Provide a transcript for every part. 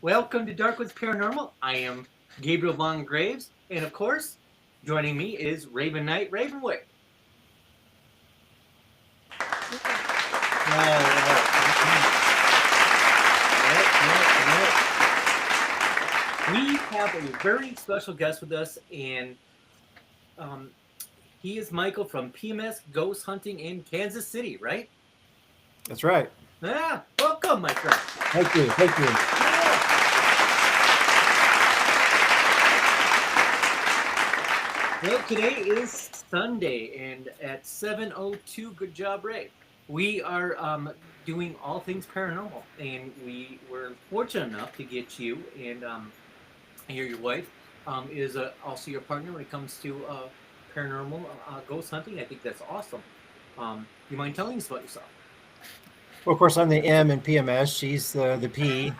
Welcome to Darkwoods Paranormal. I am Gabriel Von Graves, and of course, joining me is Raven Knight Ravenwood. We have a very special guest with us, and um, he is Michael from PMS Ghost Hunting in Kansas City, right? That's right. Welcome, my friend. Thank you. Thank you. Well, today is Sunday, and at 7:02, good job, Ray. We are doing all things paranormal, and we were fortunate enough to get you and your wife is also your partner when it comes to paranormal ghost hunting. I think that's awesome. You mind telling us about yourself? Well, of course, I'm the M in PMS. She's the P.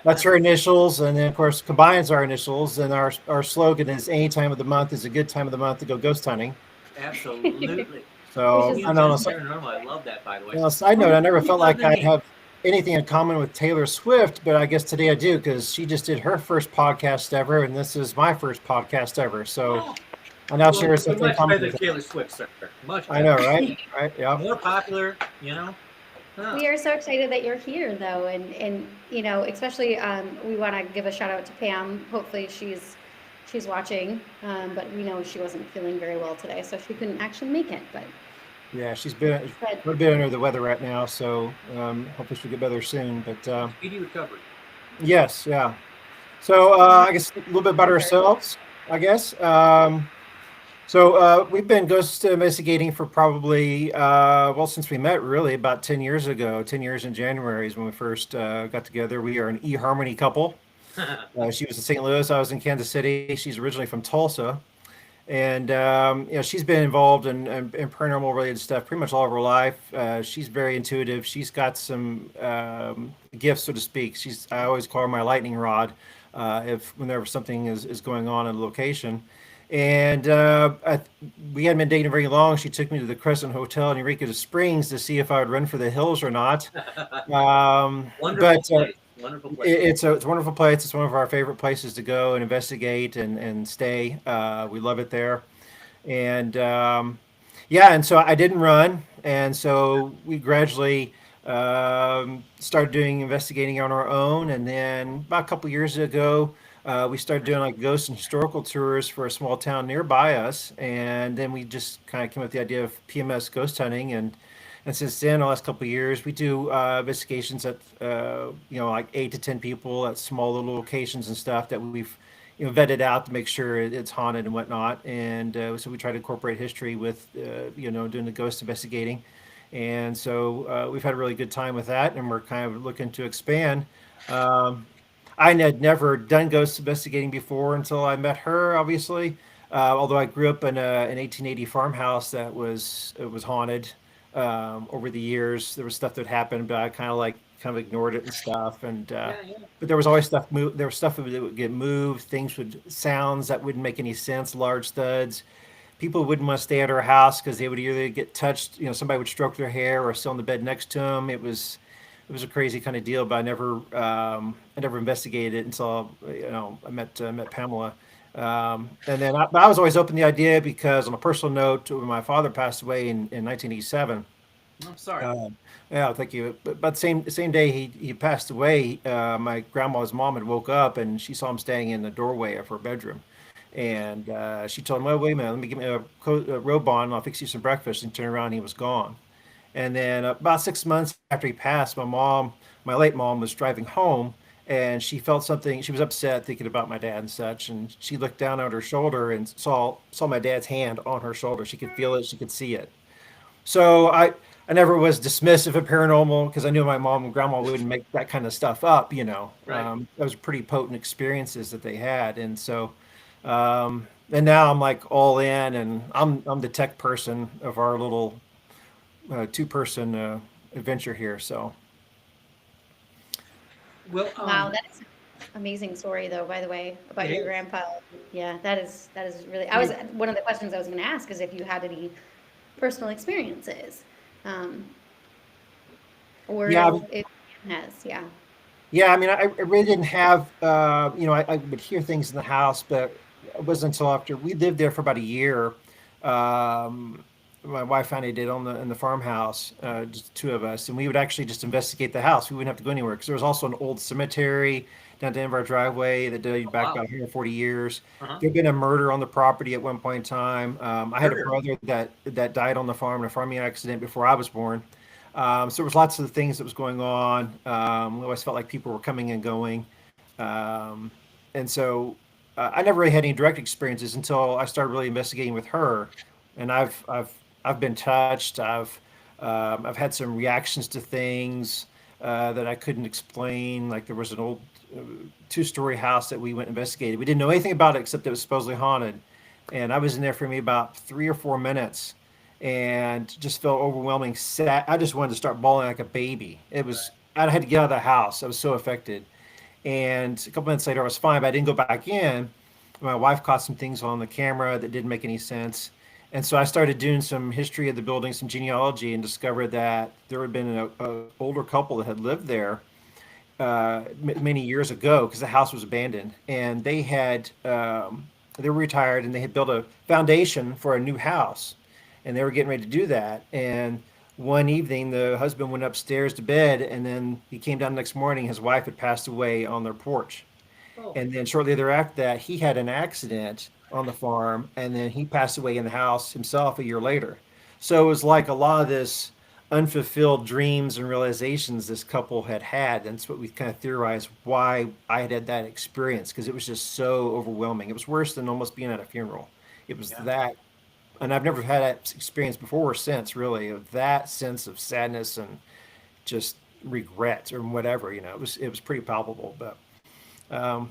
That's her initials, and then of course combines our initials. And our slogan is "Any time of the month is a good time of the month to go ghost hunting." Absolutely. So I know. Paranormal. I love that, by the way. On a side note, I never felt like I'd name? have anything in common with Taylor Swift, but I guess today I do because she just did her first podcast ever, and this is my first podcast ever. So I now share something much common better with than Taylor Swift, sir. Much better. I know, right? Right? Yeah. More popular, you know. We are so excited that you're here, though, and you know, especially we want to give a shout out to Pam. Hopefully, she's watching, but we know she wasn't feeling very well today, so she couldn't actually make it. But yeah, she's been a bit under the weather right now, so hopefully she'll get better soon. But speedy recovery. Yes, yeah. So I guess a little bit about ourselves, I guess. So we've been ghost investigating for probably, since we met really about 10 years ago. 10 years in January is when we first got together. We are an eHarmony couple. She was in St. Louis. I was in Kansas City. She's originally from Tulsa. And, she's been involved in paranormal related stuff pretty much all of her life. She's very intuitive. She's got some gifts, so to speak. I always call her my lightning rod whenever something is going on in a location. And we hadn't been dating very long. She took me to the Crescent Hotel in Eureka Springs to see if I would run for the hills or not. Wonderful place. Wonderful place. It's a wonderful place. It's one of our favorite places to go and investigate and stay. We love it there. And and so I didn't run. And so we gradually started doing investigating on our own. And then about a couple years ago, we started doing like ghost and historical tours for a small town nearby us, and then we just kind of came up with the idea of PMS ghost hunting, and since then, the last couple of years, we do investigations at like 8 to 10 people at small little locations and stuff that we've vetted out to make sure it's haunted and whatnot, and so we try to incorporate history with doing the ghost investigating, and so we've had a really good time with that, and we're kind of looking to expand. I had never done ghost investigating before until I met her, obviously. Although I grew up in an 1880 farmhouse that was haunted. Over the years, there was stuff that happened, but I kind of ignored it and stuff. And but there was always stuff. There was stuff that would get moved. Sounds that wouldn't make any sense. Large thuds. People wouldn't want to stay at our house because they would either get touched. Somebody would stroke their hair or sit on the bed next to them. It was a crazy kind of deal, but I never investigated it until I met Pamela, and then I was always open to the idea because on a personal note, when my father passed away in 1987. I'm sorry. Yeah, thank you. But same day he passed away, my grandma's mom had woke up and she saw him standing in the doorway of her bedroom, and she told him, "Well, wait a minute, let me get me a robe on, and I'll fix you some breakfast." And turned around, and he was gone. And then about 6 months after he passed, my late mom, was driving home, and she felt something. She was upset, thinking about my dad and such. And she looked down at her shoulder and saw my dad's hand on her shoulder. She could feel it. She could see it. So I never was dismissive of paranormal because I knew my mom and grandma wouldn't make that kind of stuff up. Right. Those were pretty potent experiences that they had. And so, and now I'm like all in, and I'm the tech person of our little two-person adventure here. So, well, wow, that's an amazing story, though. By the way, about your grandpa. Yeah, that is really. One of the questions I was going to ask is if you had any personal experiences, or yeah, if it has, yeah. Yeah, I mean, I really didn't have, I would hear things in the house, but it wasn't until after we lived there for about a year. Um, my wife and I did in the farmhouse, just two of us, and we would actually just investigate the house. We wouldn't have to go anywhere because there was also an old cemetery down the end of our driveway that dated Oh, back wow. about 140 years. Uh-huh. There'd been a murder on the property at one point in time. I had a Sure. brother that died on the farm in a farming accident before I was born. So there was lots of things that was going on. We always felt like people were coming and going, um, and so I never really had any direct experiences until I started really investigating with her. And I've been touched. I've had some reactions to things that I couldn't explain. Like there was an old uh, two-story house that we went and investigated. We didn't know anything about it except it was supposedly haunted, and I was in there for maybe about 3 or 4 minutes and just felt overwhelming sad. I just wanted to start bawling like a baby. I had to get out of the house. I was so affected. And a couple minutes later, I was fine, but I didn't go back in. My wife caught some things on the camera that didn't make any sense. And so I started doing some history of the building, some genealogy, and discovered that there had been a older couple that had lived there many years ago because the house was abandoned, and they were retired and they had built a foundation for a new house, and they were getting ready to do that. And one evening, the husband went upstairs to bed, and then he came down the next morning. His wife had passed away on their porch, Oh, and then shortly thereafter that, he had an accident on the farm, and then he passed away in the house himself a year later. So it was like a lot of this unfulfilled dreams and realizations this couple had had. And that's what we kind of theorized why I had that experience because it was just so overwhelming. It was worse than almost being at a funeral. It was yeah. that, and I've never had that experience before or since, really, of that sense of sadness and just regret or whatever. It was pretty palpable. But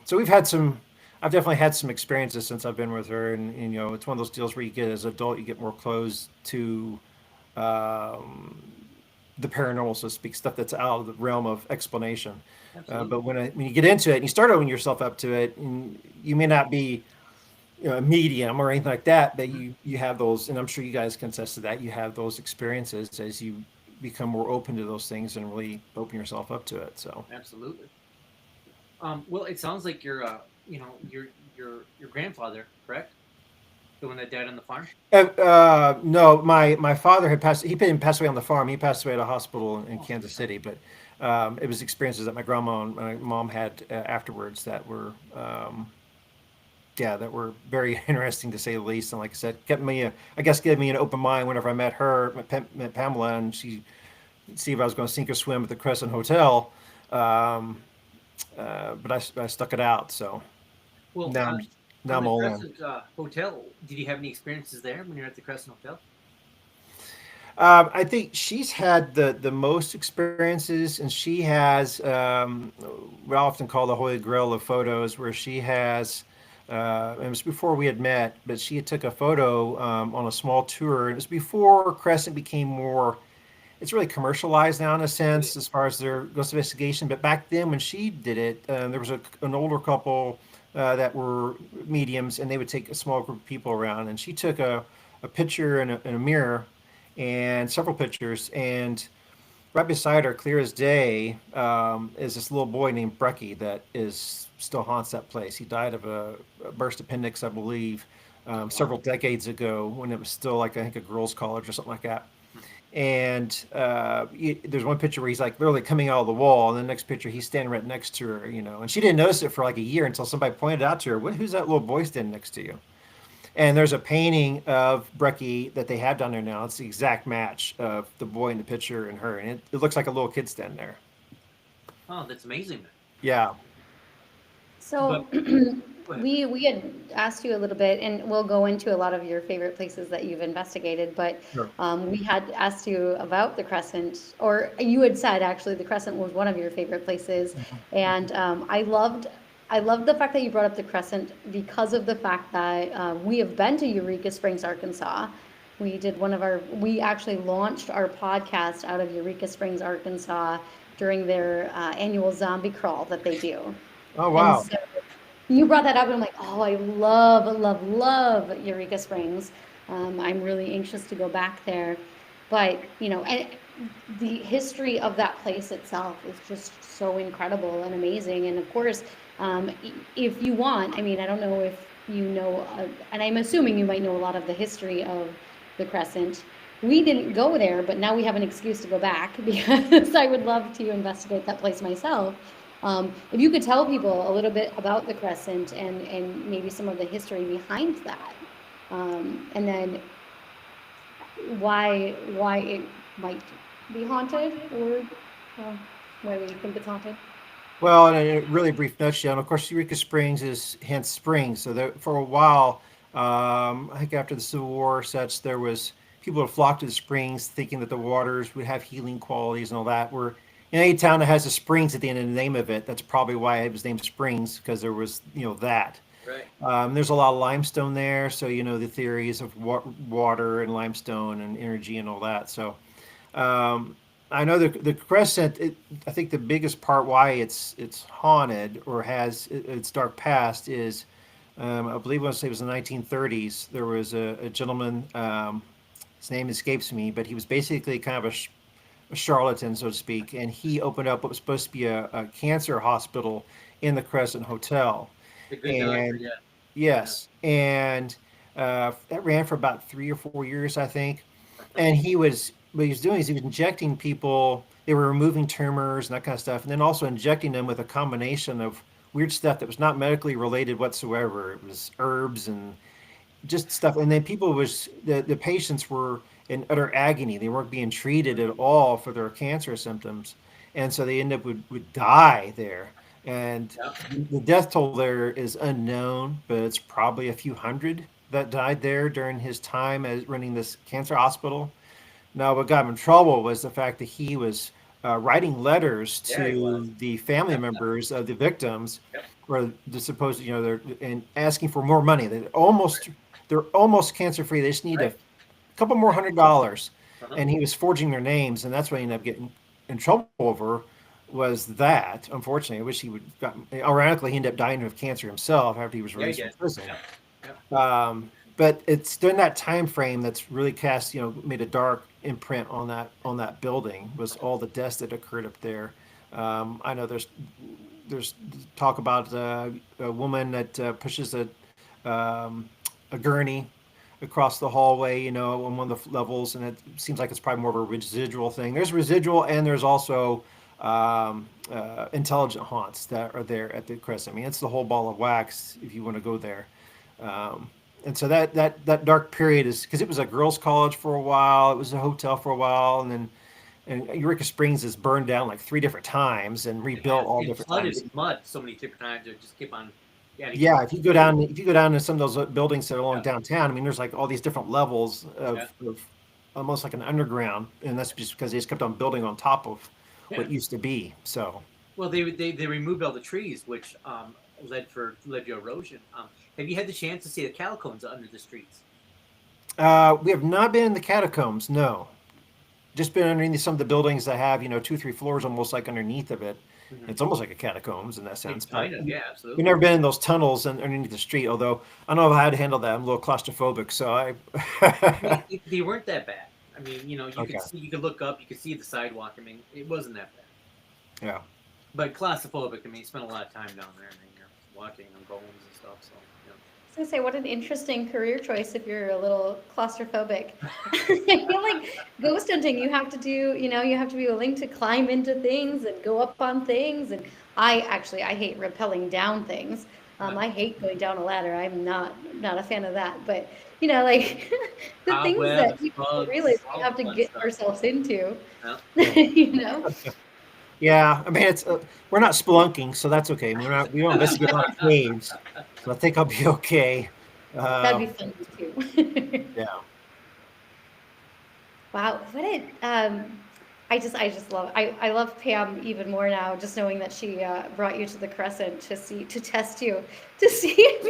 so we've had some. I've definitely had some experiences since I've been with her, and it's one of those deals where you get as an adult, you get more close to um, the paranormal, so to speak, stuff that's out of the realm of explanation. But Absolutely. when you get into it and you start opening yourself up to it, and you may not be a medium or anything like that, but Mhm. you have those, and I'm sure you guys can attest to that. You have those experiences as you become more open to those things and really open yourself up to it. So. Absolutely. Well, it sounds like your grandfather, correct? The one that died on the farm. No, my father had passed. He didn't pass away on the farm. He passed away at a hospital in Oh, Kansas City. But it was experiences that my grandma and my mom had afterwards that were, yeah, that were very interesting to say the least. And like I said, I guess, gave me an open mind whenever I met her, met Pamela, and she see if I was going to sink or swim at the Crescent Hotel. Um, but I stuck it out. So well, now I'm now on I'm the all in. Crescent Hotel, did you have any experiences there when you're at the Crescent Hotel? I think she's had the most experiences, and she has what I often call the holy grail of photos, where she has. It was before we had met, but she had took a photo on a small tour. It was before Crescent became more. It's really commercialized now in a Right. sense as far as their ghost investigation. But back then, when she did it, there was an older couple that were mediums, and they would take a small group of people around. And she took a picture in a mirror and several pictures. And right beside her, clear as day, is this little boy named Brecky that is still haunts that place. He died of a burst appendix, I believe, Oh, wow. several decades ago when it was still like I think a girls' college or something like that. Hmm. And there's one picture where he's like literally coming out of the wall, and the next picture he's standing right next to her, and she didn't notice it for like a year until somebody pointed out to her, "Who's that little boy standing next to you?" And there's a painting of Brecky that they have down there now. It's the exact match of the boy in the picture and her, and it looks like a little kid standing there. Oh, that's amazing. Yeah. But So go ahead. we had asked you a little bit, and we'll go into a lot of your favorite places that you've investigated, but Sure. we had asked you about the Crescent, or you had said actually the Crescent was one of your favorite places, and I loved the fact that you brought up the Crescent because of the fact that we have been to Eureka Springs, Arkansas. We actually launched our podcast out of Eureka Springs, Arkansas during their annual zombie crawl that they do. Oh And wow. so you brought that up, and I'm like, oh, I love, love, love Eureka Springs. I'm really anxious to go back there. But, and the history of that place itself is just so incredible and amazing. And of course, if you want, I mean, I don't know if you know, and I'm assuming you might know a lot of the history of the Crescent. We didn't go there, but now we have an excuse to go back because I would love to investigate that place myself. If you could tell people a little bit about the Crescent and maybe some of the history behind that, and then why it might be haunted, or why we think it's haunted. Well, in a really brief nutshell, and of course, Eureka Springs is hence springs. So there, for a while, I think after the Civil War, such there was people would flock to the springs, thinking that the waters would have healing qualities and all that. Where in any town that has a springs at the end of the name of it, that's probably why it was named Springs, because there was that. Right. There's a lot of limestone there, so the theories of water and limestone and energy and all that. So. I know the Crescent. I think the biggest part why it's haunted or has its dark past is, I believe I want to say it was the 1930s. There was a gentleman. His name escapes me, but he was basically kind of a charlatan, so to speak, and he opened up what was supposed to be a cancer hospital in the Crescent Hotel. The good doctor, And yeah. yes, and that ran for about 3 or 4 years, I think. And what he was doing is he was injecting people. They were removing tumors and that kind of stuff, and then also injecting them with a combination of weird stuff that was not medically related whatsoever. It was herbs and just stuff. And then the patients were in utter agony. They weren't being treated at all for their cancer symptoms, and so they end up would die there. And Yeah. the death toll there is unknown, but it's probably a few hundred that died there during his time as running this cancer hospital. Now, what got him in trouble was the fact that he was writing letters Yeah, he was. to the family members of the victims, Yep. or the supposed, they're and asking for more money. They're almost cancer free. They just need a Right. couple more $100, Uh-huh. and he was forging their names, and that's what he ended up getting in trouble over. Was that unfortunately? I wish he would gotten. Ironically, he ended up dying of cancer himself after he was Yeah, he released from did. prison. Yeah. But it's during that time frame that's really made a dark imprint on that building, was all the deaths that occurred up there. I know there's talk about a woman that pushes a gurney across the hallway, on one of the levels, and it seems like it's probably more of a residual thing. There's residual, and there's also intelligent haunts that are there at the Crescent. I mean, it's the whole ball of wax if you want to go there. And so that dark period is because it was a girls' college for a while, it was a hotel for a while, and Eureka Springs is burned down like 3 different times and rebuilt all It different flooded times. with mud so many different times. It just keep on. Yeah, if you go down to some of those buildings that are along Yeah. downtown, I mean, there's like all these different levels Yeah. of almost like an underground, and that's just because they just kept on building on top of Yeah. what used to be. So Well, they removed all the trees, which led to erosion. Have you had the chance to see the catacombs under the streets? we have not been in the catacombs, no. Just been underneath some of the buildings that have 2 or 3 floors almost like underneath of it. Mhm. It's almost like a catacombs in that sense. It's kind But of, yeah, we've absolutely. never been in those tunnels underneath the street. Although I don't know how to handle that. I'm a little claustrophobic, so I. They weren't that bad. I mean, you Okay. could see, you could look up, you could see the sidewalk. I mean, it wasn't that bad. Yeah. But claustrophobic. I mean, you spent a lot of time down there, and then you're walking on bones and stuff. So, I was gonna say, what an interesting career choice if you're a little claustrophobic. I feel like ghost hunting, you have to do, you have to be willing to climb into things and go up on things. And I hate rappelling down things. I hate going down a ladder. I'm not a fan of that. But like the things that Cobwebs, people bugs, don't realize we all have to fun get stuff. ourselves into. Yeah. Yeah. I mean, it's we're not spelunking, so that's okay. We don't investigate a lot of caves, so I think I'll be okay. That'd be fun too. Yeah. Wow, what it I just love I love Pam even more now, just knowing that she brought you to the Crescent to test you to see if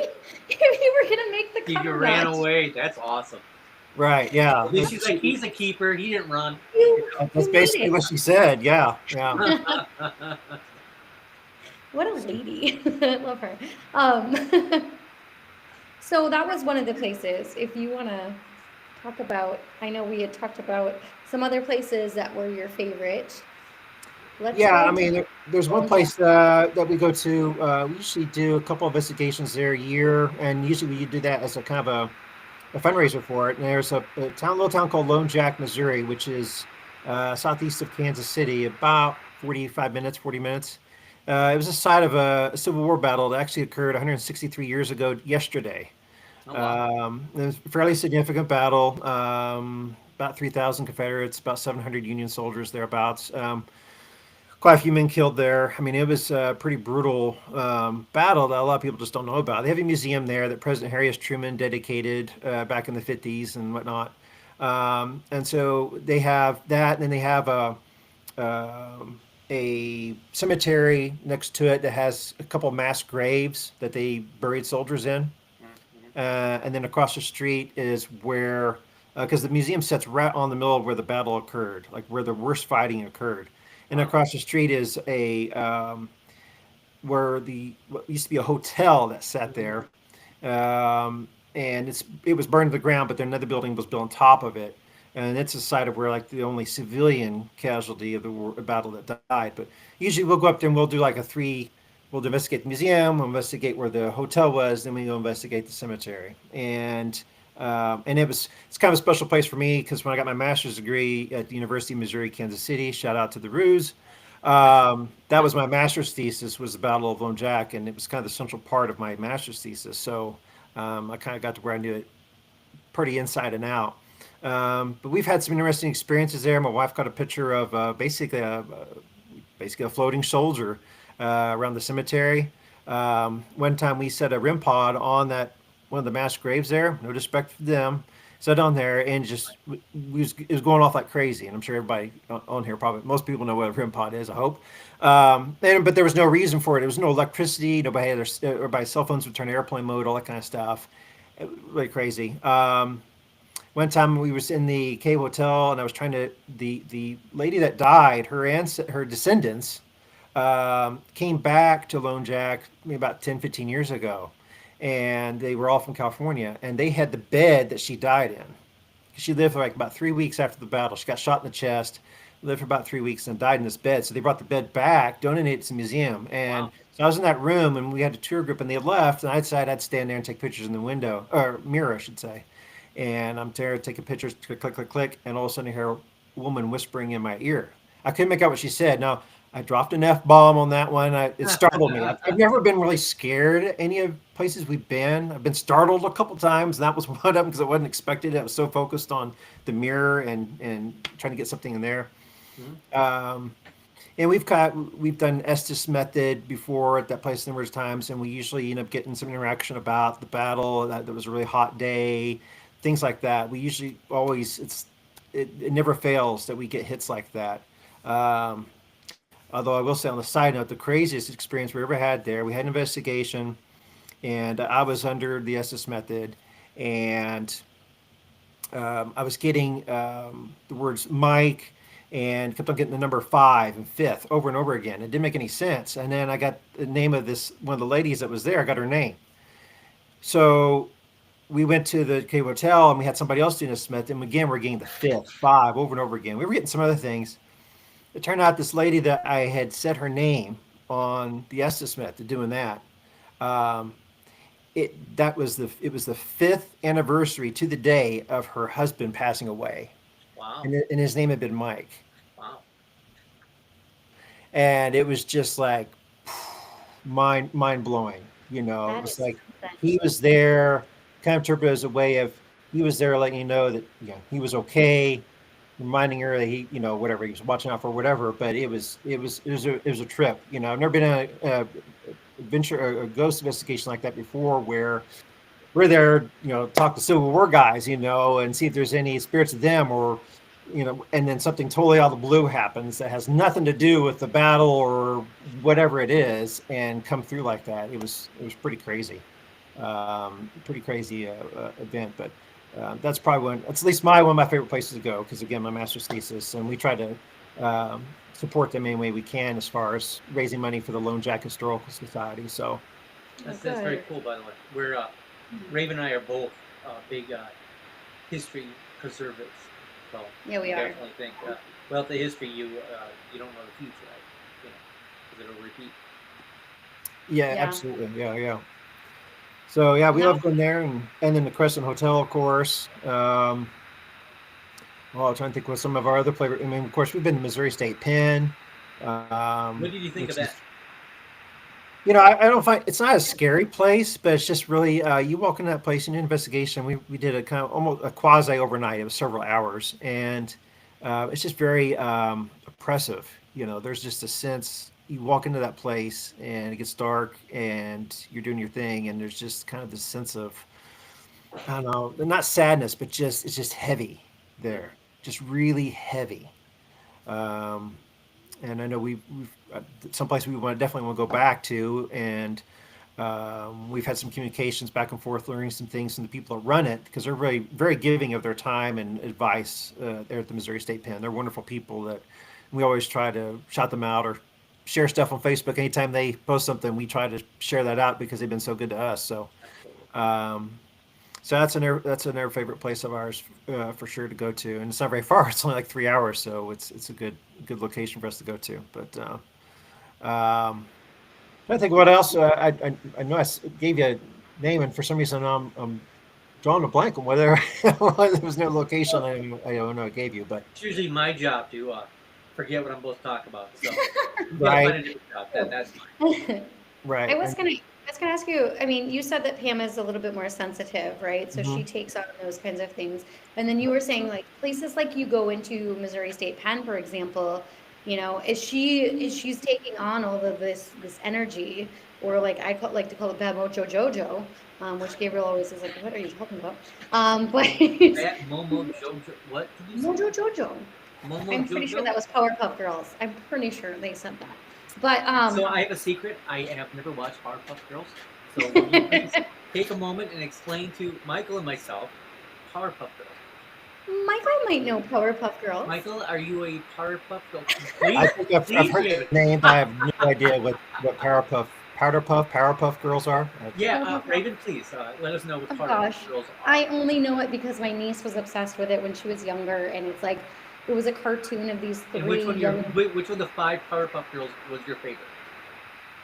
you were gonna make the cut You or ran not. away. That's awesome. Right. Yeah. She's like, he's a keeper. He didn't run. That's You basically made what she said. Yeah. Yeah. it. What a lady. I love her. Um, so that was one of the places. If you wanna talk about, I know we had talked about some other places that were your favorite. Let's Yeah, I go mean, to there's one Lone Jack. place that we go to. We usually do a couple of investigations there a year, and usually we do that as a kind of a fundraiser for it. And there's a little town called Lone Jack, Missouri, which is southeast of Kansas City, about 45 minutes, 40 minutes. It was the site of a Civil War battle that actually occurred 163 years ago yesterday. Oh wow. It was a fairly significant battle. About 3,000 Confederates, about 700 Union soldiers thereabouts. Quite a few men killed there. I mean, it was a pretty brutal battle that a lot of people just don't know about. They have a museum there that President Harry S. Truman dedicated back in the 50s and whatnot. And so they have that, and then they have a cemetery next to it that has a couple mass graves that they buried soldiers in. Mm-hmm. And then across the street is where, because the museum sits right on the middle of where the battle occurred, like where the worst fighting occurred. And Wow. across the street is where what used to be a hotel that sat there, and it was burned to the ground, but then another building was built on top of it, and it's a site of where like the only civilian casualty of the battle that died. But usually we'll go up there and we'll do like we'll investigate the museum, we'll investigate where the hotel was, then we go investigate the cemetery. And it's kind of a special place for me because when I got my master's degree at the University of Missouri, Kansas City, shout out to the Roos. That was my master's thesis, was the Battle of Lone Jack, and it was kind of the central part of my master's thesis. So I kind of got to where I knew it pretty inside and out. But we've had some interesting experiences there. My wife got a picture of basically a floating soldier around the cemetery. One time we set a REM pod on that one of the mass graves there. No disrespect for them. Set on there and just it was going off like crazy. And I'm sure everybody on here probably most people know what a REM pod is. I hope. But there was no reason for it. There was no electricity. Nobody had everybody's cell phones would turn airplane mode. All that kind of stuff. Really crazy. One time we was in the Cave Hotel and I was trying to the lady that died, her descendants came back to Lone Jack maybe about 10, 15 years ago. And they were all from California. And they had the bed that she died in. She lived for like about 3 weeks after the battle. She got shot in the chest, lived for about 3 weeks, and died in this bed. So they brought the bed back, donated it to the museum. And Wow. so I was in that room and we had a tour group and they had left. And I decided I'd stand there and take pictures in the window, or mirror, I should say. And I'm there taking pictures, click, click, click, click. And all of a sudden I hear a woman whispering in my ear. I couldn't make out what she said. Now, I dropped an F bomb on that one. It startled me. I've never been really scared at any of places we've been. I've been startled a couple times, and that was one of them because I wasn't expected. I was so focused on the mirror and trying to get something in there. Mhm. And we've done Estes method before at that place numerous times, and we usually end up getting some interaction about the battle. That there was a really hot day, things like that. We usually always it never fails that we get hits like that. Um, Although I will say on the side note, the craziest experience we ever had there, we had an investigation, and I was under the Estes method, and I was getting the words Mike and kept on getting the number 5 and 5th over and over again. It didn't make any sense. And then I got the name of this one of the ladies that was there. I got her name. So we went to the Cave Hotel and we had somebody else doing this method. And again, we're getting the 5th, 5 over and over again. We were getting some other things. It turned out this lady that I had set her name on the Estes method doing that. Um, it was the 5th anniversary to the day of her husband passing away, Wow. and his name had been Mike, Wow. and it was just like mind blowing. You know, it That was is like something. he was there, kind of interpreted as a way of he was there letting you know that he was okay, reminding her that whatever he was watching out for, whatever. But it was a trip. You know, I've never been in a adventure, a ghost investigation like that before, where we're there, talk to Civil War guys, and see if there's any spirits of them, or and then something totally out of the blue happens that has nothing to do with the battle or whatever it is, and come through like that. It was pretty crazy, event. But that's probably that's at least one of my favorite places to go, because again, my master's thesis, and we try to support them any way we can as far as raising money for the Lone Jack Historical Society. So That's very Good. cool, by the way. We're Raven and I are both big history conservatives. So Yeah, we I are. definitely think, without the history, you don't know the future, right? You know, because it'll repeat. Yeah, Yeah. absolutely. Yeah, yeah. So yeah, And we that love was going there, and then the Crescent Hotel, of course. Well, I'm trying to think what some of our other flavor. I mean, of course, we've been to Missouri State Pen, What did you think of which that? is, I don't find it's not a scary place, but it's just really you walk into that place and investigation. We did a kind of almost a quasi overnight. It was several hours, and it's just very oppressive. There's just a sense you walk into that place and it gets dark and you're doing your thing, and there's just kind of this sense of I don't know, not sadness, but just it's just heavy Yeah. there, just really heavy. Um, and I know we've someplace we definitely want to go back to, and we've had some communications back and forth, learning some things from the people that run it because they're very very giving of their time and advice there at the Missouri State Pen. They're wonderful people that we always try to shout them out or share stuff on Facebook. Anytime they post something, we try to share that out because they've been so good to us. So. Absolutely. Um, so that's another favorite place of ours for sure to go to, and it's not very far. It's only like 3 hours, so it's a good location for us to go to. But I think what else I know gave you a name, and for some reason I'm drawing a blank on whether there was no location I don't know I gave you, but It's usually my job to forget what I'm supposed to talk about. So you got to right, find a different job. That's fine. I right, was and gonna I was gonna ask you, I mean, you said that Pam is a little bit more sensitive, right? So she mhm. takes on those kinds of things. And then you were saying like places like you go into Missouri State Pen, for example, is she's taking on all of this energy, or like like to call it Bad Mojo Jojo, which Gabriel always is like, what are you talking about? But Fat Momo Jojo. What did you say? Mojo Jojo. Momo I'm pretty sure Jojo? that was Powerpuff Girls. I'm pretty sure they said that. But So I have a secret. I have never watched Powerpuff Girls. So will you please take a moment and explain to Michael and myself Powerpuff Girls? Michael might know Powerpuff Girls. Michael, are you a Powerpuff Girl? I Please, think I've please, heard Raven. the name, but I have no idea what Powerpuff Girls are. Yeah, Powerpuff Girls. Raven, please let us know what Oh Powerpuff gosh. Girls are. I only know it because my niece was obsessed with it when she was younger, and it's like it was a cartoon of these And three young. which one of the five Powerpuff Girls was your favorite?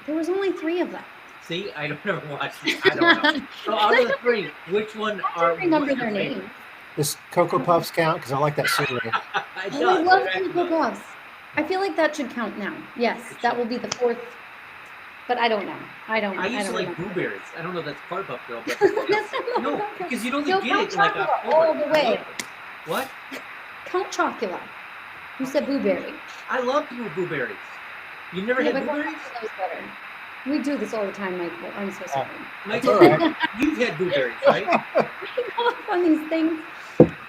There was only three of them. See, I don't ever watch it. I don't know. So out of the three, which one I are don't remember what's their your favorite? names. Does Cocoa Puffs count? Because I like that cereal. It Oh, I does. love It actually Cocoa does. Puffs. I feel like that should count now. Yes, It that should. will be the fourth. But I don't know. I don't. I I used to don't like remember. blueberries. I don't know if that's Powerpuff Girl, but That's not no, Powerpuff Girls. because you'd only No, get Count it in like Chocula October. all the I way. love them. What? Count Chocula. You said blueberry. I love blueberries. You never Yeah, had but Count blueberries? Chocula is better. We do this all the time, Michael. I'm so sorry. That's Michael, all right. you've had blueberries, right? I go off on these things.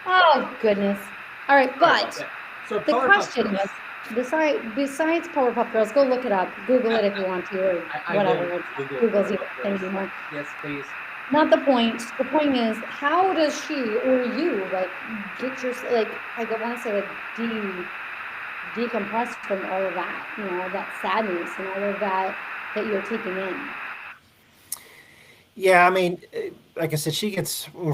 Oh goodness. All right, Sorry about but that. So the Powerpuff question Girls. was, besides Powerpuff Girls, go look it up. Google it if you want to, or I whatever. will It's Google Google's Powerpuff even thing Girls. anymore. Yes, please. Not the point. The point is, how does she or you like get your like I want to say like decompress from all of that, that sadness and all of that you're taking in. Yeah, I mean, like I said, she gets more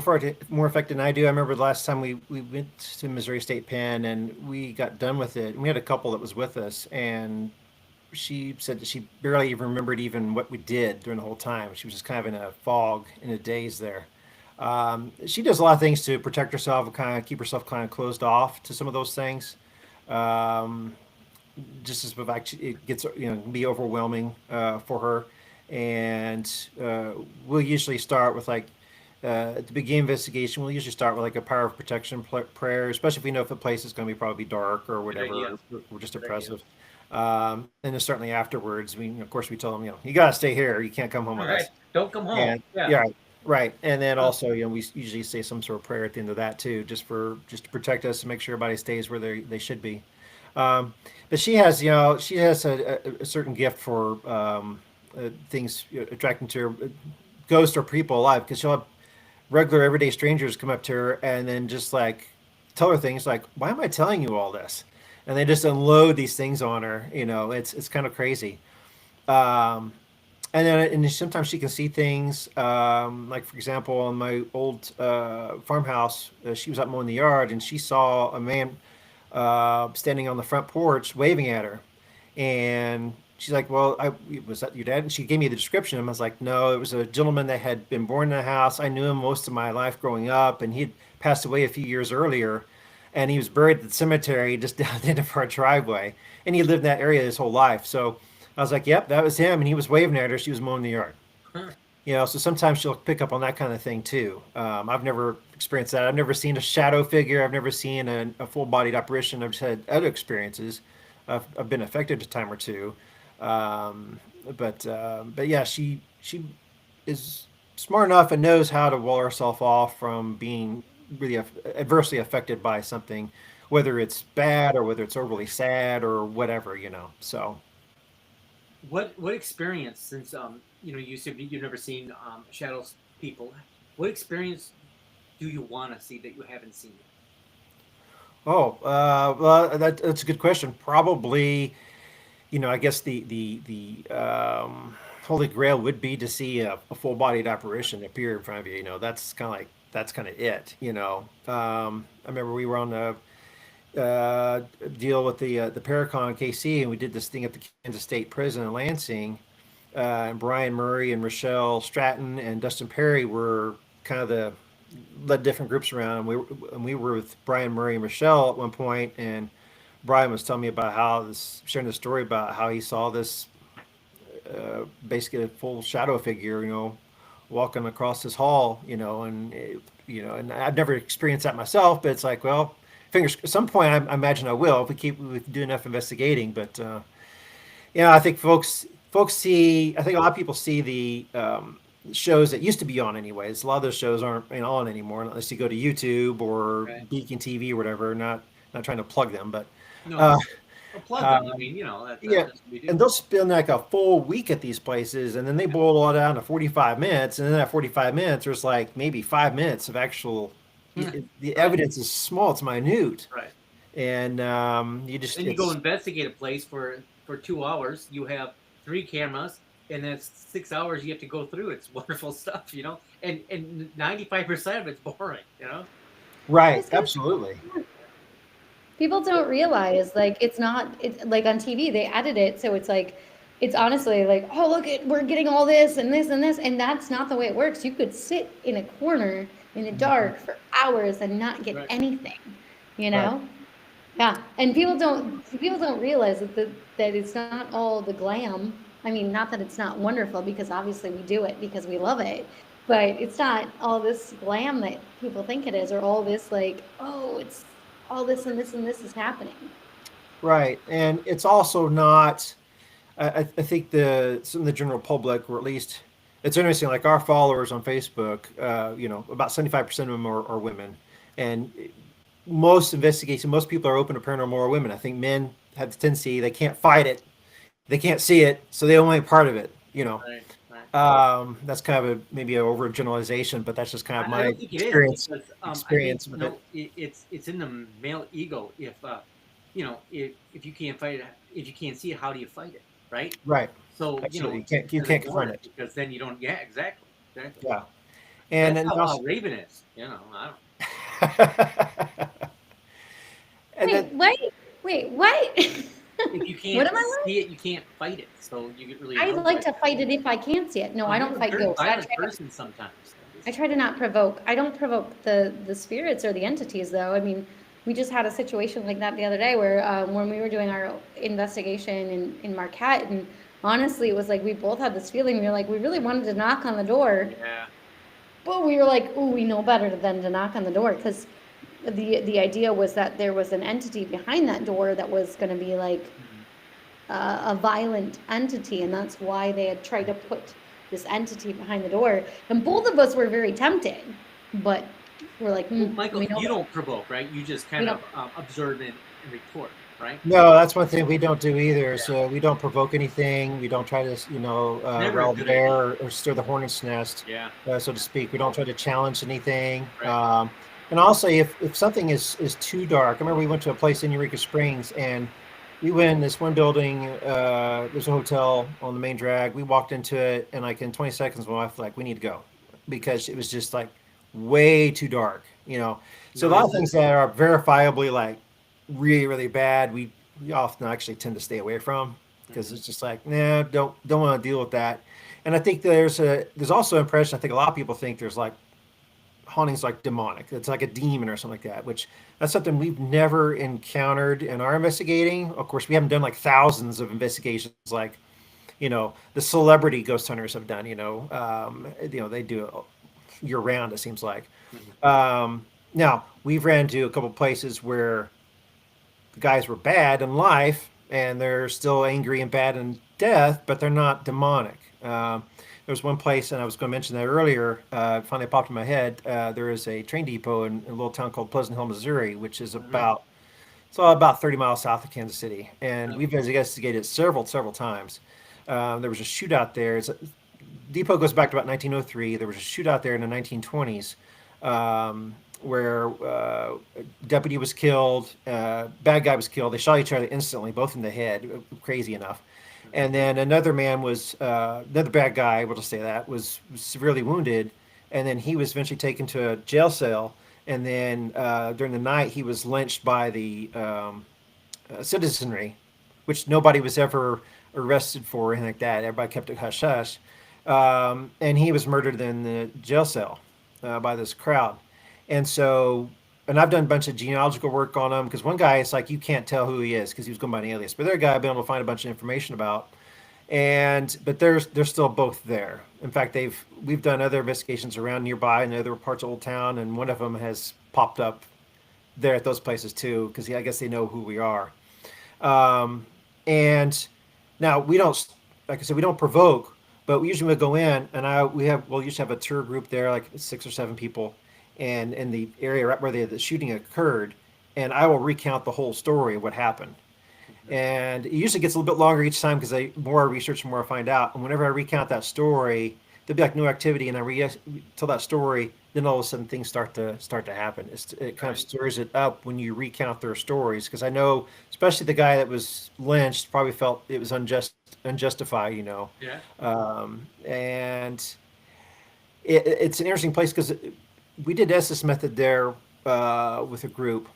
affected than I do. I remember the last time we went to Missouri State Pen and we got done with it. And we had a couple that was with us, and she said that she barely even remembered even what we did during the whole time. She was just kind of in a fog, in a daze there. She does a lot of things to protect herself and kind of keep herself kind of closed off to some of those things. Um, just as the fact it gets be overwhelming for her, and we'll usually start with like at the beginning investigation. We'll usually start with like a power of protection prayer, especially if we know if the place is going to be probably dark or Good whatever, idea. or just Good idea. oppressive. And then certainly afterwards, of course we tell them, you got to stay here. You can't come home All with right. us. Don't come home. And Yeah. yeah, right. And then also, we usually say some sort of prayer at the end of that too, just to protect us and make sure everybody stays where they should be. Um, but she has a certain gift for things attracting to her, ghosts or people alive, because she'll have regular everyday strangers come up to her and then just like tell her things like, "Why am I telling you all this?" And they just unload these things on her. It's kind of crazy. Um, and sometimes she can see things. Like for example, on my old farmhouse, she was out mowing the yard and she saw a man standing on the front porch waving at her, and she's like, "Well, was that your dad?" And she gave me the description. And I was like, "No, it was a gentleman that had been born in the house. I knew him most of my life growing up, and he'd passed away a few years earlier." And he was buried at the cemetery just down the end of our driveway. And he lived in that area his whole life. So I was like, yep, that was him. And he was waving at her. She was mowing the yard. Huh. So sometimes she'll pick up on that kind of thing too. I've never experienced that. I've never seen a shadow figure. I've never seen a full-bodied apparition. I've just had other experiences. I've been affected a time or two. But yeah, she is smart enough and knows how to wall herself off from being really adversely affected by something, whether it's bad or whether it's overly sad or whatever. So What experience, since you said you've never seen shadows people, what experience do you want to see that you haven't seen yet? well, that's a good question. Probably, I guess the holy grail would be to see a full-bodied apparition appear in front of you. That's kind of it. I remember we were on the deal with the Paracon KC, and we did this thing at the Kansas State Prison in Lansing. And Brian Murray and Rochelle Stratton and Dustin Perry were kind of led different groups around. And we were with Brian Murray and Rochelle at one point, and Brian was telling me about sharing the story about how he saw this basically a full shadow figure, walking across this hall, and I've never experienced that myself, but it's like, well, fingers, at some point I imagine I will if we do enough investigating. But I think I think a lot of people see the shows that used to be on anyways. A lot of those shows aren't on anymore unless you go to YouTube or Right. Beacon TV or whatever. Not trying to plug them, but No, uh, plug uh, them. I mean, that's yeah, what we do. and they'll spend like a full week at these places, and then they boil it all down to 45 minutes, and then that 45 minutes, there's like maybe 5 minutes of actual. The Right. evidence is small; it's minute, Right. and you just Then you go investigate a place for 2 hours. You have 3 cameras, and that's 6 hours you have to go through. It's wonderful stuff, and 95% of it's boring. right, It's good. absolutely, People don't realize it's like on TV they edit it so it's honestly like, oh, look, we're getting all this and this and this, and that's not the way it works. You could sit in a corner in the dark for hours and not get Right. anything, right, Yeah, and people don't realize that it's not all the glam. I mean, not that it's not wonderful, because obviously we do it because we love it, but it's not all this glam that people think it is, or all this oh, it's all this and this and this is happening. right, and it's also not. I think some of the general public, or at least it's interesting. Like our followers on Facebook, about 75% of them are women, and most people are open to paranormal are women. I think men have the tendency they can't fight it, they can't see it, so they don't want any part of it. Right. Right. That's kind of maybe an overgeneralization, but that's just kind of I my don't think it is, experience because experience with it. it's in the male ego. If you can't fight it, if you can't see it, how do you fight it, right? Right, So absolutely. You just can't ignore confront it. because then you don't. Yeah, exactly. Yeah, and That's then how also, Raven is. I don't. and then Wait, what? If you What can't am I like? see it, you can't fight it. So you get really. I annoyed like by to fight it if I can see it. No, Well, I you're don't a fight very ghosts. violent person sometimes. I try to not provoke. I don't provoke the spirits or the entities, though. I mean, we just had a situation like that the other day where when we were doing our investigation in Marquette, and honestly, it was like we both had this feeling. We were like, we really wanted to knock on the door, Yeah. but we were like, oh, we know better than to knock on the door, because the idea was that there was an entity behind that door that was going to be like a violent entity, and that's why they had tried to put this entity behind the door. And both of us were very tempted, but we're like, Well, Michael, we know you better. don't provoke, right? You just kind We of observe and report, right? no, that's one thing we don't do either. Yeah. So we don't provoke anything. We don't try to, Never a rile the good bear idea. or stir the hornet's nest, Yeah. so to speak. We don't try to challenge anything. Right. And also, if something is too dark, I remember we went to a place in Eureka Springs, and we went in this one building. There's a hotel on the main drag. We walked into it, and like in 20 seconds, my wife was like, "We need to go," because it was just like way too dark. So a lot of Noises. things that are verifiably like really really bad, we often actually tend to stay away from because it's just like, nah, don't want to deal with that. And I think there's also impression. I think a lot of people think there's like hauntings like demonic. It's like a demon or something like that, which that's something we've never encountered in our investigating. Of course, we haven't done like thousands of investigations like, the celebrity ghost hunters have done, they do it year round, it seems like. Now, we've ran to a couple places where the guys were bad in life and they're still angry and bad in death, but they're not demonic. There was one place, and I was going to mention that earlier. It finally popped in my head. There is a train depot in a little town called Pleasant Hill, Missouri, which is about 30 miles south of Kansas City, and we've investigated it several times. There was a shootout there. Depot goes back to about 1903. There was a shootout there in the 1920s. Where a deputy was killed, bad guy was killed. They shot each other instantly, both in the head, crazy enough. And then another man another bad guy, we'll just say that, was severely wounded. And then he was eventually taken to a jail cell. And then during the night, he was lynched by the citizenry, which nobody was ever arrested for or anything like that. Everybody kept it hush hush. And he was murdered in the jail cell by this crowd. And I've done a bunch of genealogical work on him because one guy, it's like you can't tell who he is because he was going by an alias. But the other guy I've been able to find a bunch of information about. But they're still both there. In fact, we've done other investigations around nearby in other parts of Old Town, and one of them has popped up there at those places too because I guess they know who we are. And now we don't, like I said, we don't provoke, but we usually go in and we'll usually have a tour group there, like 6 or 7 people. And in the area right where the shooting occurred, and I will recount the whole story of what happened. And it usually gets a little bit longer each time because the more I research, the more I find out. And whenever I recount that story, there'll be like no activity, and I tell that story, then all of a sudden things start to happen. It kind of stirs it up when you recount their stories because I know, especially the guy that was lynched, probably felt it was unjustified, Yeah. And it's an interesting place because we did Estes method there with a group,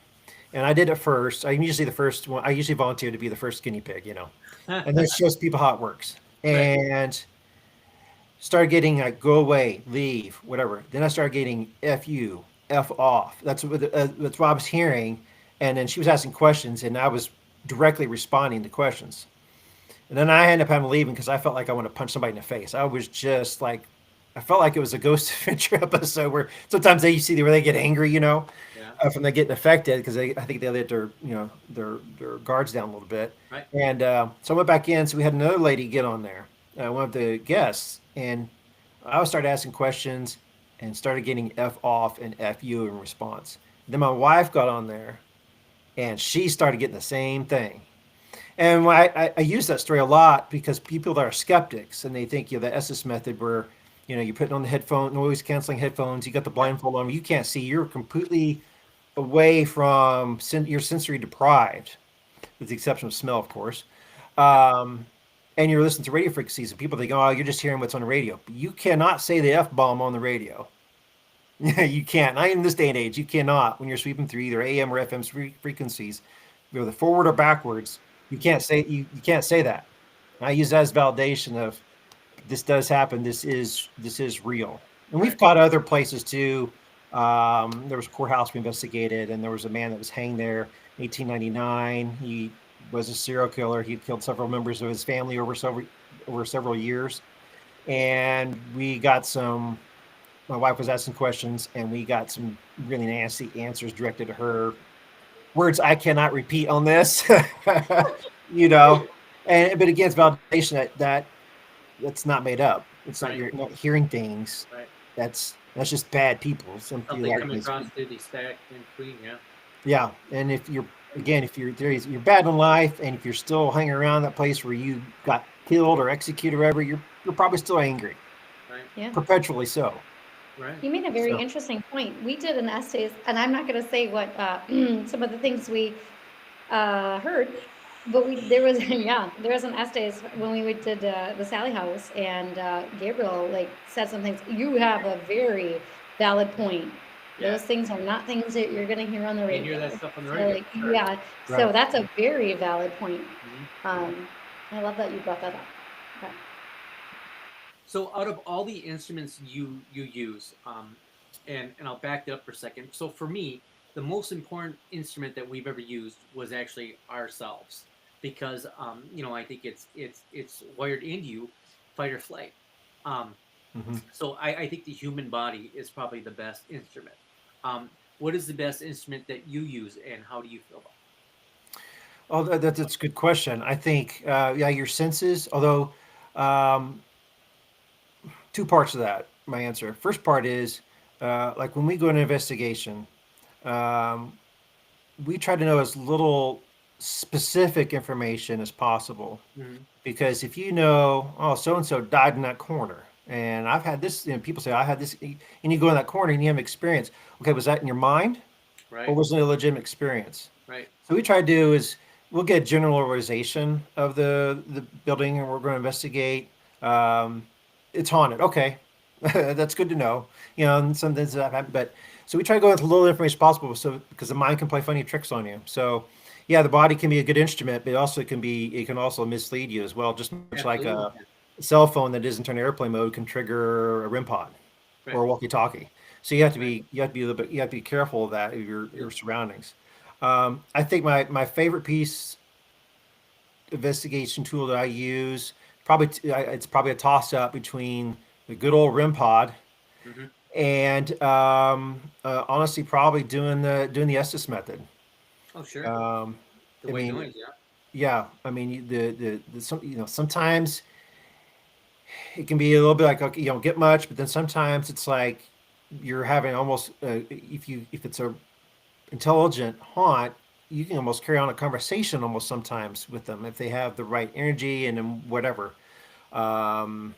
and I did it first. I'm usually the first one. I usually volunteer to be the first guinea pig, and that shows people how it works. And started getting like go away, leave, whatever. Then I started getting F you, F off. That's what I was hearing, and then she was asking questions, and I was directly responding to questions. And then I ended up having to leave because I felt like I want to punch somebody in the face. I was just like, I felt like it was a Ghost Adventure episode where sometimes you see where they get angry, from they getting affected because I think they let their guards down a little bit. Right. And so I went back in. So we had another lady get on there, one of the guests, and I started asking questions and started getting F off and F you in response. Then my wife got on there, and she started getting the same thing. And I use that story a lot because people that are skeptics and they think the Estes method where you put on the headphone, noise canceling headphones, you got the blindfold on, you can't see, you're completely away from, you're sensory deprived, with the exception of smell, of course. And you're listening to radio frequencies, and people think, oh, you're just hearing what's on the radio. But you cannot say the F-bomb on the radio. You can't. Not in this day and age, you cannot. When you're sweeping through either AM or FM frequencies, whether forward or backwards, you can't say that. I use that as validation of this does happen. This is real. And we've caught other places too. There was a courthouse we investigated, and there was a man that was hanged there in 1899. He was a serial killer. He killed several members of his family over several years. And we got my wife was asking questions, and we got some really nasty answers directed to her. Words I cannot repeat on this, But again, it's validation that that's not made up. It's not, you're not hearing things. Right. That's just bad people. Something coming across through the stack in between, yeah. Yeah, and if you're bad in life, and if you're still hanging around that place where you got killed or executed or whatever, you're probably still angry. Right. Yeah. Perpetually so. Right. You made a very interesting point. We did an essay, and I'm not going to say what some of the things we heard, But there was yeah, there was an Estes when we did the Sally House, and Gabriel like said some things. You have a very valid point. Yeah. Those things are not things that you're gonna hear on the You radio. hear that stuff on the So radio. like, Sure. yeah, so Right. that's a very valid point. Mhm. I love that you brought that up. Okay. So out of all the instruments you use, and I'll back it up for a second. So for me, the most important instrument that we've ever used was actually ourselves, because I think it's wired into you, fight or flight. Um, Hmm. so I think the human body is probably the best instrument. Um, what is the best instrument that you use, and how do you feel about Oh, that's a good question. I think, yeah, your senses, although um, two parts of that, my answer. First part is like when we go on an investigation, um, we try to know as little specific information as possible. it? Because if you know, oh, so and so died in that corner, and I've had this, people say, I had this, and you go in that corner and you have experience. Okay, was that in your mind or Right, was it a legitimate experience? right, So we try to do is we'll get a generalization of the building and we're going to investigate. Um, it's haunted. Okay, that's good to know. And some things that happen, but so we try to go with as little information as possible, so because the mind can play funny tricks on you. So yeah, the body can be a good instrument, but it can also mislead you as well. Just much like absolutely. a cell phone that isn't on airplane mode can trigger a REM pod Right. or a walkie-talkie. So you have to Right. be a little bit, you have to be careful of that of your surroundings. I think my favorite piece investigation tool that I use probably it's probably a toss up between the good old REM pod Hmm. and honestly probably doing the Estes method. Oh, sure. Um, The I white mean, noise, yeah. yeah, I mean the some sometimes it can be a little bit like okay, you don't get much, but then sometimes it's like you're having almost if it's a intelligent haunt, you can almost carry on a conversation almost sometimes with them if they have the right energy and then whatever. Um,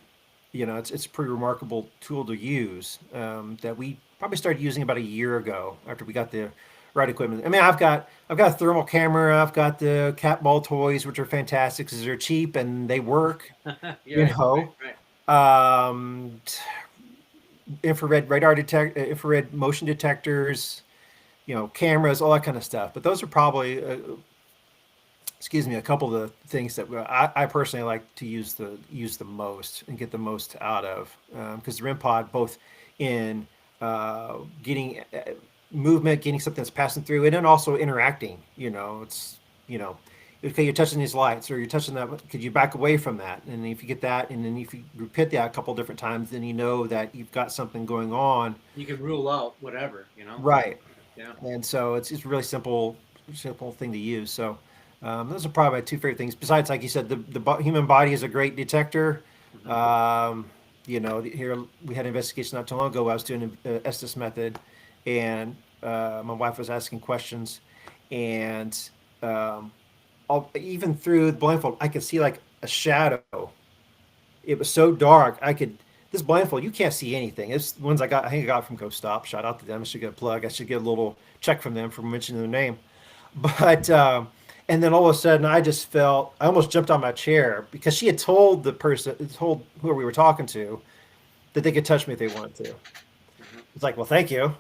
it's a pretty remarkable tool to use that we probably started using about a year ago after we got the right equipment. I mean, I've got a thermal camera, I've got the cat ball toys, which are fantastic because they're cheap and they work. You're You right, know, right, um, infrared radar detect, infrared motion detectors, cameras, all that kind of stuff. But those are probably, excuse me, a couple of the things that I personally like to use the most and get the most out of because the REM pod, both in getting movement, getting something that's passing through, and then also interacting. It's okay, you're touching these lights or you're touching that. Could you back away from that? And if you get that, and then if you repeat that a couple different times, then you know that you've got something going on. You can rule out whatever, Right. Yeah. And so it's really simple thing to use. So those are probably my two favorite things. Besides, like you said, the human body is a great detector. Hmm. Here we had an investigation not too long ago. I was doing an Estes method, and my wife was asking questions, and um, even through the blindfold, I could see like a shadow. It was so dark. This blindfold, you can't see anything. It's ones I think I got from Go Stop. Shout out to them. I should get a plug. I should get a little check from them for mentioning their name. But and then all of a sudden, I almost jumped on my chair because she had told who we were talking to that they could touch me if they wanted to. Hmm. It's like, well, thank you, Yeah,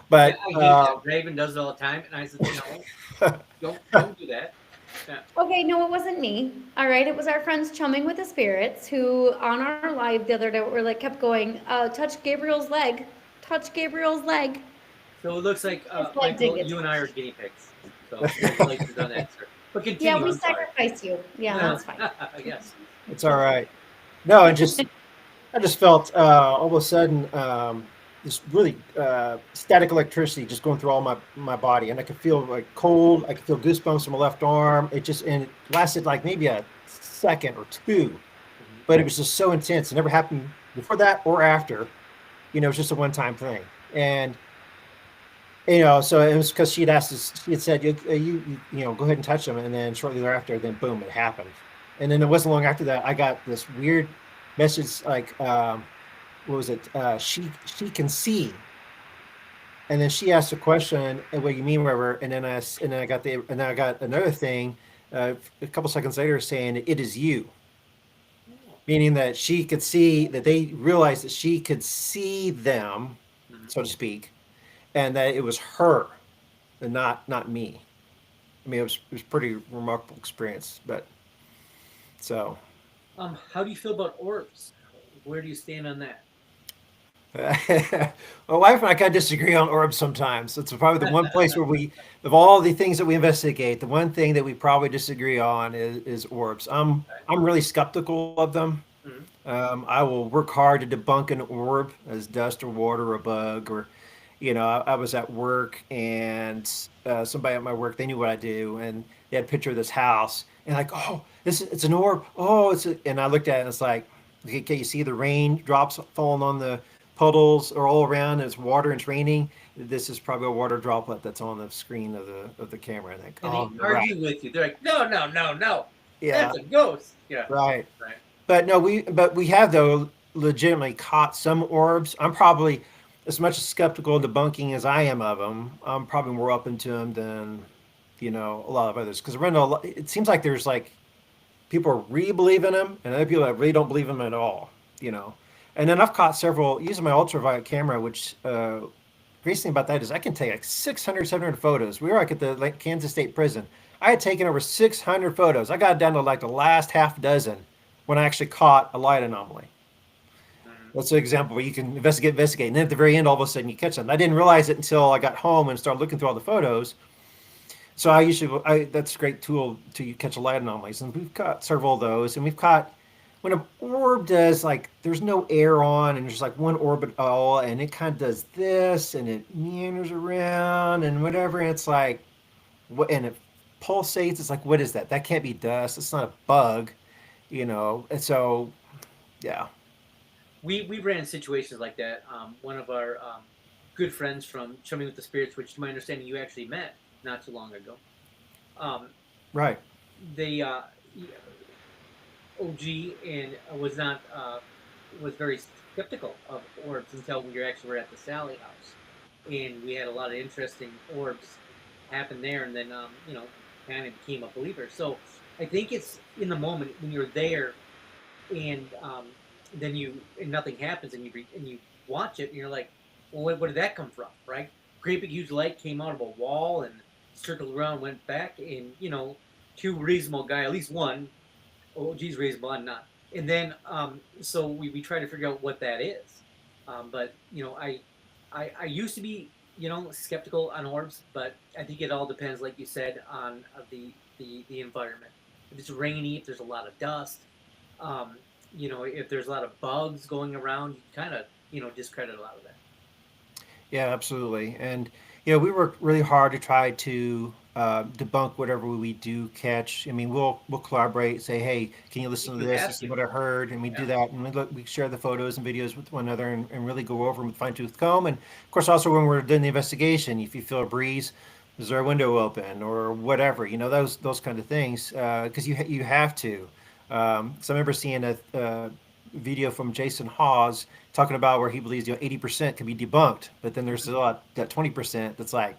but I hate that. Raven does it all the time, and I said, don't do that. Yeah. Okay, no, it wasn't me. All right, it was our friends chumming with the spirits who on our live the other day were like kept going, touch Gabriel's leg, touch Gabriel's leg. So it looks like His leg did Michael, get you and I are touched. guinea pigs. So congratulations on that, sir. But Yeah, continue. we I'm sorry. sacrificed you. Yeah, that's fine. I guess. it's all right. No, I just felt all of a sudden this really static electricity just going through all my body, and I could feel like cold. I could feel goosebumps from my left arm. And it lasted like maybe a second or two, Mhm. but it was just so intense. It never happened before that or after. It was just a one-time thing, and so it was because she had asked us. She had said, go ahead and touch them," and then shortly thereafter, then boom, it happened. And then it wasn't long after that, I got this weird message like, what was it? She can see. And then she asked a question, "What do you mean, whatever?" And then I got another thing a couple seconds later saying, "It is you," meaning that she could see that they realized that she could see them, so to speak, and that it was her and not me. I mean, it was pretty remarkable experience. But so How do you feel about orbs? Where do you stand on that? my wife and I kind of disagree on orbs sometimes. It's probably the one place where we, of all the things that we investigate, the one thing that we probably disagree on is orbs. I'm really skeptical of them. Mhm. I will work hard to debunk an orb as dust or water or a bug or, I was at work and somebody at my work, they knew what I do, and they had a picture of this house and like, oh, it's an orb. Oh, and I looked at it and it's like, okay, can you see the rain drops falling on the puddles are all around? And it's water and it's raining. This is probably a water droplet that's on the screen of the camera. And like, And oh, they you're right. argue with you. They're like, no, no, no, no. Yeah, That's a ghost. Yeah. right. Right. But no, we have though legitimately caught some orbs. I'm probably as much skeptical and debunking as I am of them. I'm probably more up into them than a lot of others because it seems like there's like people are really believe in them and other people that really don't believe in them at all. And then I've caught several using my ultraviolet camera, which great thing about that is I can take like 600, 700 photos. We were like at the Kansas State Prison. I had taken over 600 photos. I got down to like the last half dozen when I actually caught a light anomaly. Mhm. That's an example where you can investigate. And then at the very end, all of a sudden you catch them. I didn't realize it until I got home and started looking through all the photos. So that's a great tool to catch a light anomalies. And we've got several of those. And we've caught, when an orb does, like, there's no air on and there's like one orbit at all, and it kind of does this and it meanders around and whatever. And it's like, and it pulsates. It's like, what is that? That can't be dust. It's not a bug, And so, yeah. We ran situations like that. One of our good friends from Show Me with the Spirits, which to my understanding you actually met not too long ago. Um, Right. they OG and was very skeptical of orbs until we actually were at the Sally House, and we had a lot of interesting orbs happen there, and then kind of became a believer. So I think it's in the moment when you're there, and then and nothing happens, and you watch it, and you're like, well, where did that come from, right? Great big huge light came out of a wall and circled around, went back, and two reasonable guy, at least one, oh geez, reasonable, I'm not. And then so we try to figure out what that is. But I used to be skeptical on orbs, but I think it all depends, like you said, on the environment. If it's rainy, if there's a lot of dust, if there's a lot of bugs going around, you kind of discredit a lot of that. Yeah, absolutely. And we work really hard to try to debunk whatever we do catch. I mean, we'll collaborate, say, hey, can you listen to You this? have This is to. what I heard, and we do Yeah. that, and we share the photos and videos with one another, and really go over them with fine tooth comb. And of course, also when we're doing the investigation, if you feel a breeze, is there a window open or whatever? Those kind of things, because you have to. So I remember seeing a video from Jason Hawes talking about where he believes 80% can be debunked, but then there's a lot that 20% that's like,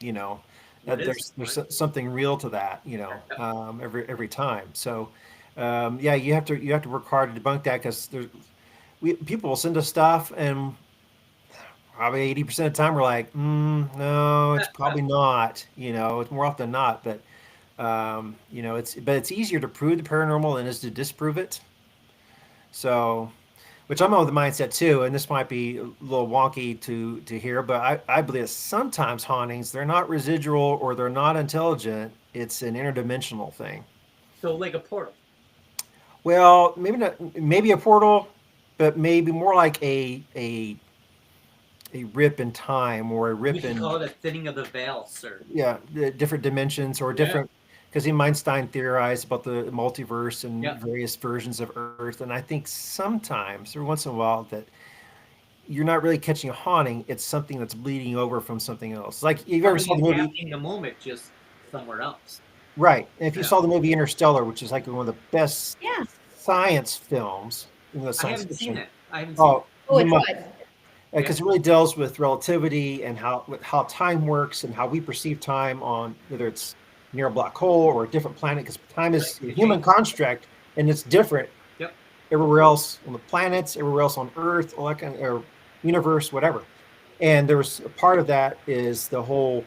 you know, What that is there's right? something real to that, every time. So yeah, you have to work hard to debunk that because people will send us stuff and probably 80% of the time we're like, no, it's probably not. It's more often than not, but it's easier to prove the paranormal than it is to disprove it. So, which I'm of the mindset too, and this might be a little wonky to hear, but I believe that sometimes hauntings, they're not residual or they're not intelligent. It's an interdimensional thing. So like a portal. Well, maybe not, maybe a portal, but maybe more like a rip in time or a We rip should in, call it a thinning of the veil, sir. yeah, the different dimensions or Yeah. different, because Einstein theorized about the multiverse and Yeah. various versions of Earth, and I think sometimes, or once in a while, that you're not really catching a haunting; it's something that's bleeding over from something else. Like you've ever Something saw the is movie, happening in the moment, just somewhere else. right? And if you Yeah. saw the movie Interstellar, which is like one of the best Yeah. science films in the I science haven't seen fiction. it. I haven't seen it. Oh, Oh, you it's must, good. Yeah. because it really deals with relativity and how time works and how we perceive time on whether it's near a black hole or a different planet, because time is Right. a human construct and it's different Yep. everywhere else on the planets, everywhere else on Earth, all that kind of, or universe, whatever. And there's a part of that is the whole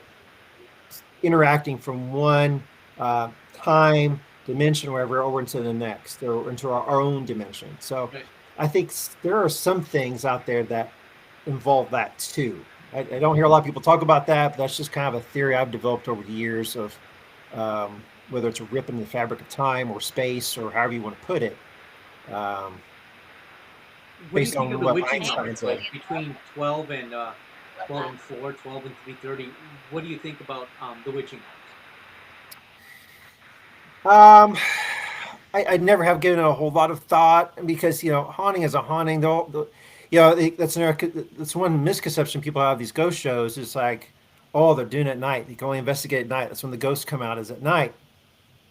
interacting from one time dimension, wherever, over into the next, or into our own dimension. So Right. I think there are some things out there that involve that too. I don't hear a lot of people talk about that, but that's just kind of a theory I've developed over the years of whether it's a rip in the fabric of time or space or however you want to put it. What do you Based think on of the what witching Einstein hours, said. like between 12 and 4, 12 and 3:30? What do you think about the witching hours? I never have given it a whole lot of thought because haunting is a haunting. That's one misconception people have of these ghost shows. It's like, oh, they're doing it at night. You can only investigate at night. That's when the ghosts come out, is at night.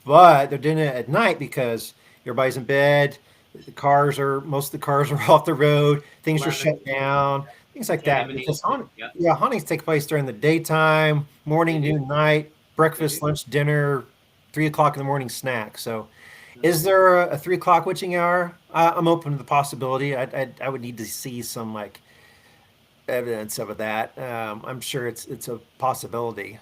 But they're doing it at night because everybody's in bed. Most of the cars are off the road. Things are 11, shut down. Things like that. 10 and Because 8. Yep. hauntings take place during the daytime, morning, They do. noon, night, breakfast, do. lunch, dinner, 3 o'clock in the morning snack. So, is there a 3 o'clock witching hour? I'm open to the possibility. I would need to see some like evidence of that. I'm sure it's a possibility.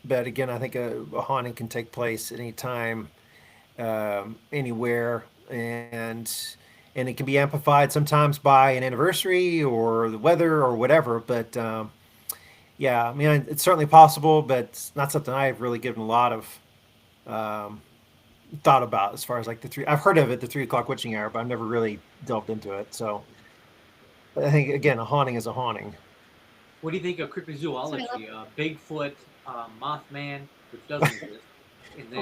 But again, I think a haunting can take place anytime, anywhere, and it can be amplified sometimes by an anniversary or the weather or whatever. But yeah, I mean, it's certainly possible, but it's not something I've really given a lot of thought about as far as like the three. I've heard of it, the 3 o'clock witching hour, but I've never really delved into it. So I think again, a haunting is a haunting. What do you think of cryptozoology? Bigfoot, Mothman, which doesn't exist, and then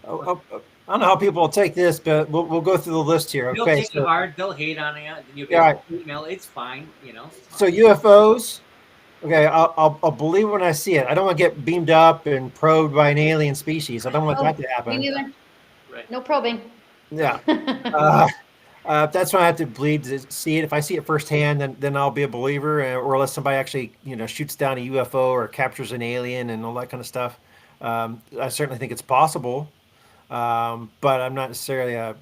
I don't know how people will take this, but we'll go through the list here. they'll Okay, take it hard, they'll hate on it, then you Yeah, get an email. It's fine, It's so fine. UFOs. Okay, I'll believe when I see it. I don't want to get beamed up and probed by an alien species. I don't want that to Me happen. neither. Right. No probing. Yeah. That's when I have to believe to see it. If I see it firsthand, then I'll be a believer, or unless somebody actually shoots down a UFO or captures an alien and all that kind of stuff. I certainly think it's possible, but I'm not necessarily a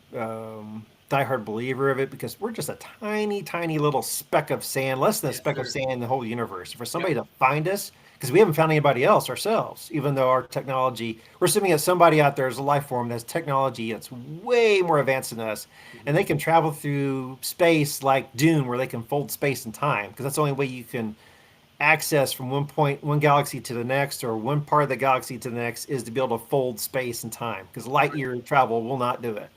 diehard believer of it because we're just a tiny, tiny little speck of sand, less than a Yes, speck of sir. sand in the whole universe. For somebody to find us, because we haven't found anybody else ourselves, even though our technology, we're assuming that somebody out there is a life form that has technology that's way more advanced than us, and they can travel through space like Dune, where they can fold space and time, because that's the only way you can access from one galaxy to the next, or one part of the galaxy to the next, is to be able to fold space and time, because light year travel will not do it.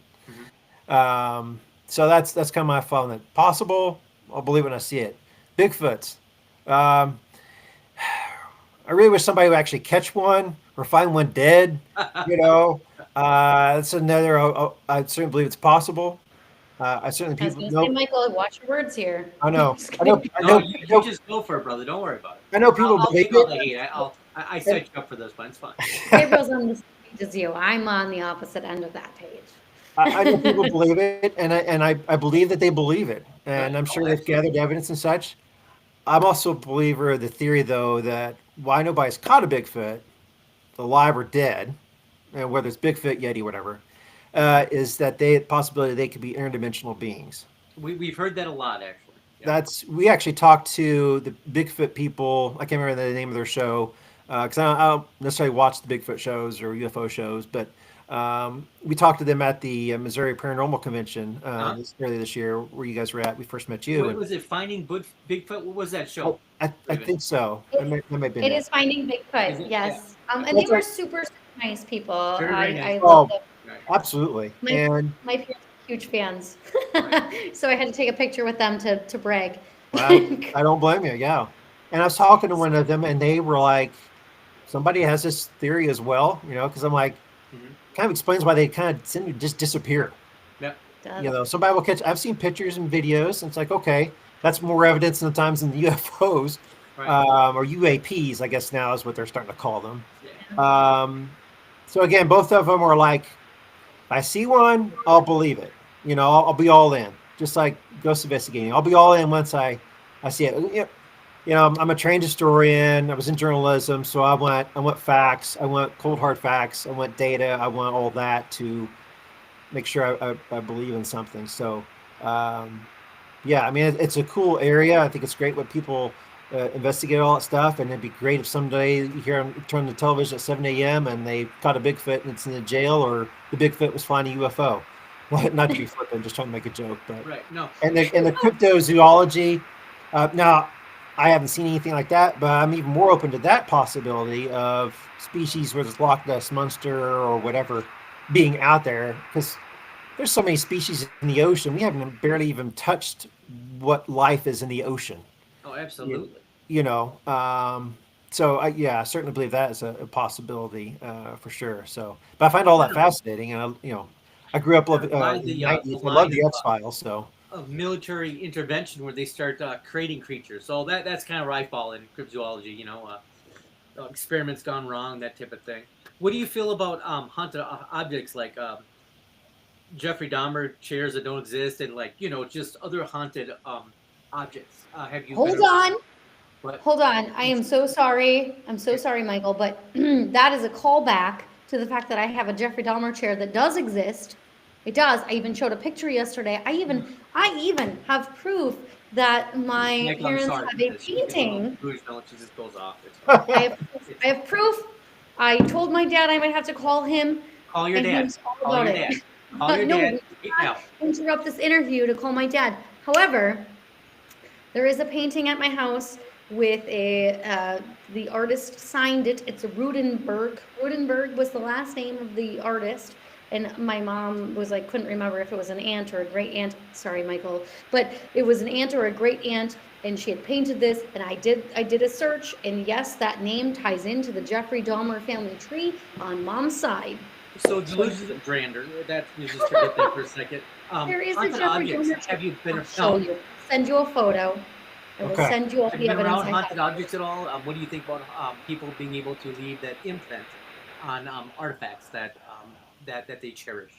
So that's kind of my phone. That possible. I'll believe when I see it. Bigfoots. I really wish somebody would actually catch one or find one dead. That's another. I certainly believe it's possible. I certainly I was people going to say, know. Michael, watch your words here. I know. Just I know. kidding. I No, know. you just go for it, brother. Don't worry about it. I know people I'll believe take all the it. hate. I set you up for this one. It's fine. Gabriel's on the same page as you. I'm on the opposite end of that page. I know people believe it, and I believe that they believe it, and Right. I'm sure Oh, they've absolutely. gathered evidence and such. I'm also a believer of the theory, though, that why nobody's caught a Bigfoot, alive or dead, and whether it's Bigfoot, Yeti, whatever, is that possibility they could be interdimensional beings. We've heard that a lot, actually. Yeah. We actually talked to the Bigfoot people. I can't remember the name of their show because I don't necessarily watch the Bigfoot shows or UFO shows, but we talked to them at the Missouri Paranormal Convention earlier this year, where you guys were at. We first met you. What was it? Finding Bigfoot? What was that show? I think so. That might have been It is Finding Bigfoot, Is it? yes. And That's they were right. super, super nice people. Very, very nice. I love them. Right. Absolutely. My- And My parents are huge fans. Right. So I had to take a picture with them to brag. I don't blame you. Yeah. And I was talking to one of them, and they were like, somebody has this theory as well, because I'm like, kind of explains why they kind of seem to just disappear. Yep. Somebody will catch. I've seen pictures and videos, and it's like, okay, that's more evidence sometimes than the UFOs Right. or UAPs, I guess now is what they're starting to call them. Yeah. So again, both of them are like, if I see one, I'll believe it. I'll be all in, just like ghost investigating. I'll be all in once I see it. I'm a trained historian. I was in journalism, so I want facts. I want cold hard facts. I want data. I want all that to make sure I believe in something. So, um, yeah, I mean, it's a cool area. I think it's great when people investigate all that stuff, and it'd be great if someday you hear them turn the television at 7 a.m. and they caught a Bigfoot and it's in the jail, or the Bigfoot was flying a UFO. Well, not to be flippant, just trying to make a joke, but Right. No. and the cryptozoology. Now, I haven't seen anything like that, but I'm even more open to that possibility of species where there's Loch Ness monster or whatever being out there, because there's so many species in the ocean. We haven't barely even touched what life is in the ocean. Oh, You, absolutely. you know, so yeah, I certainly believe that is a possibility for sure. So, but I find all that fascinating, and I grew up Kind of in ride the the '90s. I love line the X Files. So, of military intervention where they start creating creatures. So that's kind of where I fall in cryptozoology. Experiments gone wrong, that type of thing. What do you feel about haunted objects like Jeffrey Dahmer chairs that don't exist, and like just other haunted objects? Have you been Hold around? on. What? Hold on. I am so sorry. I'm so sorry, Michael, but that is a callback to the fact that I have a Jeffrey Dahmer chair that does exist. It does. I even showed a picture yesterday. I even have proof that my Michael, I'm parents sorry. have a She gets a little painting. delusional and she just goes off. It's fine. I have It's I have proof. I told my dad I might have to call him, call your and he dad. was all Call about your it. dad. Call your No, we dad did right not now. interrupt this interview to call my dad. However, there is a painting at my house with the artist signed it. It's a Rudenberg. Rudenberg was the last name of the artist. And my mom was like, couldn't remember if it was an aunt or a great aunt. Sorry, Michael. But it was an aunt or a great aunt. And she had painted this. And I did a search. And yes, that name ties into the Jeffrey Dahmer family tree on mom's side. So delusions of grandeur. That you just forget that for a second. There is a Haunted Jeffrey objects. Dahmer tree. Have you been? I'll show you. Send you a photo. I will okay. send you all Have the you been evidence around I haunted have. objects at all? What do you think about people being able to leave that imprint on artifacts that they cherish?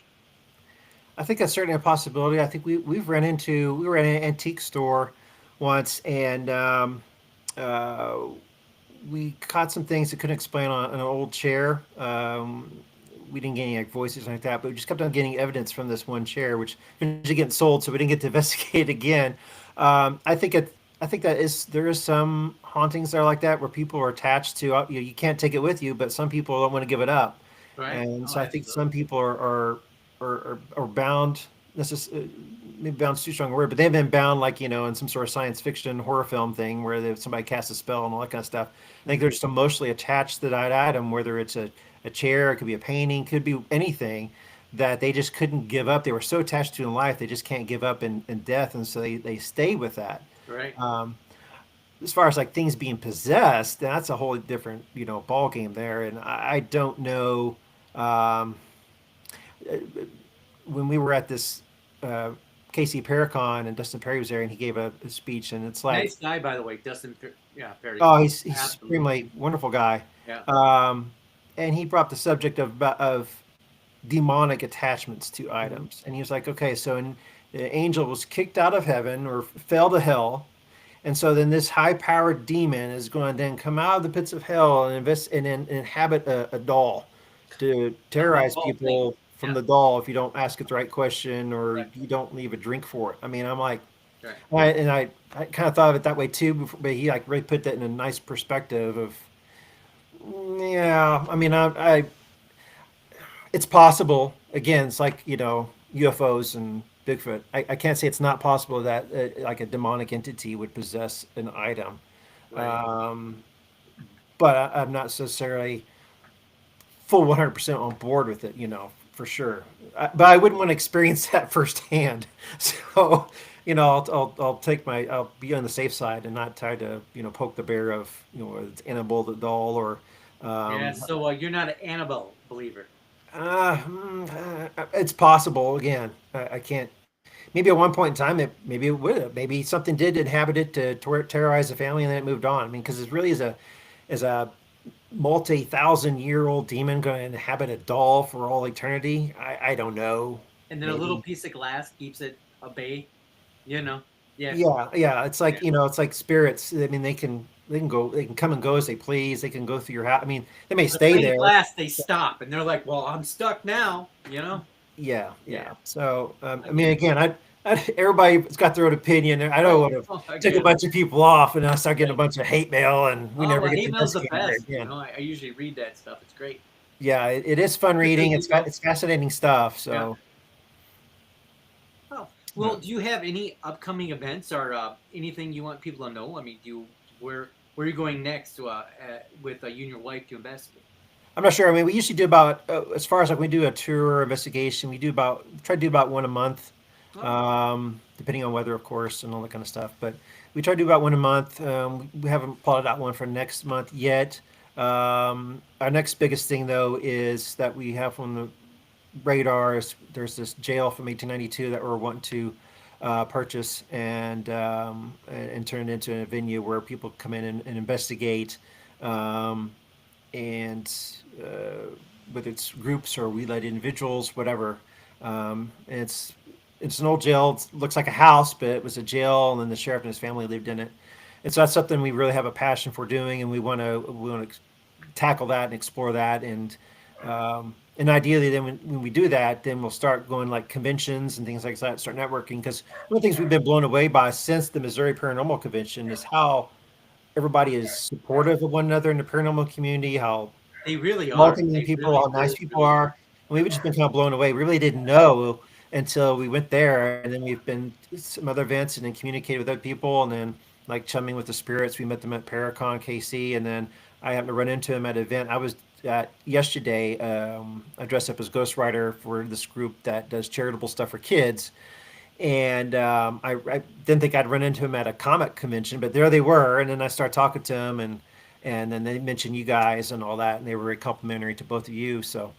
I think that's certainly a possibility. I think we were in an antique store once, and uh, we caught some things that couldn't explain on an old chair. We didn't get any like voices like that, but we just kept on getting evidence from this one chair, which eventually getting sold, so we didn't get to investigate again. I think there is some hauntings that are like that where people are attached to you can't take it with you, but some people don't want to give it up, Right? and Oh, so I think absolutely. some people are bound. Maybe bound's too strong a word, but they've been bound like in some sort of science fiction horror film thing where somebody casts a spell and all that kind of stuff. I think they're just emotionally attached to that item, whether it's a chair, it could be a painting, could be anything that they just couldn't give up. They were so attached to in life, they just can't give up in death, and so they stay with that. Right. Um, as far as like things being possessed, that's a whole different ball game there, and I don't know. Um, when we were at this uh, Casey Paracon and Dustin Perry was there, and he gave a speech, and it's like, Nice guy, by the way, Dustin. Yeah, very. oh, he's Absolutely. supremely wonderful guy, Yeah. um, and he brought the subject of demonic attachments to Mhm. items, and he was like, okay, so the angel was kicked out of heaven or fell to hell. And so then this high-powered demon is going to then come out of the pits of hell and inhabit a doll to terrorize Of all things. people from Yeah. the doll if you don't ask it the right question or Right. you don't leave a drink for it. I mean, I'm like, Right. I kind of thought of it that way too, but he like really put that in a nice perspective of, yeah. I mean, it's possible. Again, it's like UFOs and Bigfoot. I can't say it's not possible that like a demonic entity would possess an item, Right. um, but I'm not necessarily full 100% on board with it. For sure. But I wouldn't want to experience that firsthand. So, I'll be on the safe side and not try to poke the bear of whether it's Annabelle the doll or Yeah. um, So you're not an Annabelle believer. it's possible. Again, I can't. Maybe at one point in time, maybe it would have. Maybe something did inhabit it to terrorize the family, and then it moved on. I mean, because it really is a multi-thousand-year-old demon going to inhabit a doll for all eternity. I don't know. And then a little Maybe. piece of glass keeps it a bay. You know. Yeah. Yeah. It's like, Yeah. it's like spirits. I mean, they can come and go as they please. They can go through your house. I mean, they may The stay plane there. blast, they stop and they're like, "Well, I'm stuck now." You know? Yeah. Yeah. So, I I mean, get it. again, everybody's got their own opinion. I don't Oh, want to oh, I take a get it. bunch of people off and I start getting a Right. bunch of hate mail and we Oh never well, get hate to mail's the investigate it best. again. I usually read that stuff. It's great. Yeah, it is fun reading. You go. It's fascinating stuff. Yeah. So, Oh, yeah. well, do you have any upcoming events or anything you want people to know? I mean, do you where are you going next with you and your wife to investigate? I'm not sure. I mean, we usually do about, as far as like we do a tour investigation, we do about, try to do about one a month, Oh, depending on weather, of course, and all that kind of stuff. But we try to do about one a month. We haven't plotted out one for next month yet. Our next biggest thing, though, is that we have on the radar is there's this jail from 1892 that we're wanting to purchase and turn it into a venue where people come in and investigate. Um, and whether it's groups or we let individuals, whatever. And it's an old jail. It looks like a house, but it was a jail, and then the sheriff and his family lived in it. And so that's something we really have a passion for doing, and we want to tackle that and explore that. And ideally, then when we do that, then we'll start going like conventions and things like that, start networking. Because one of the things we've been blown away by since the Missouri Paranormal Convention is how everybody is supportive of one another in the paranormal community, how they really are. welcoming They people, really, how nice really, people really are. are. And we've just been kind of blown away. We really didn't know until we went there, and then we've been to some other events and then communicated with other people, and then like chumming with the spirits. We met them at Paracon KC, and then I happened to run into them at an event I was at yesterday. I dressed up as Ghost Rider for this group that does charitable stuff for kids, and I didn't think I'd run into him at a comic convention, but there they were. And then I started talking to him, and then they mentioned you guys and all that, and they were very complimentary to both of you. So,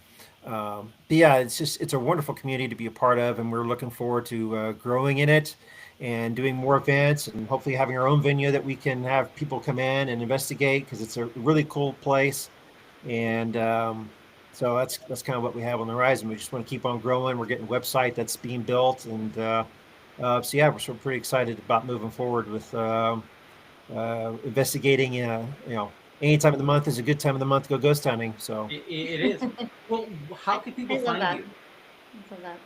but yeah, it's a wonderful community to be a part of, and we're looking forward to growing in it and doing more events, and hopefully having our own venue that we can have people come in and investigate because it's a really cool place. And so that's kind of what we have on the horizon. We just want to keep on growing. We're getting a website that's being built, and so yeah, we're pretty excited about moving forward with investigating. Any time of the month is a good time of the month to go ghost hunting. So It is. Well, how can people I love find that. you? I love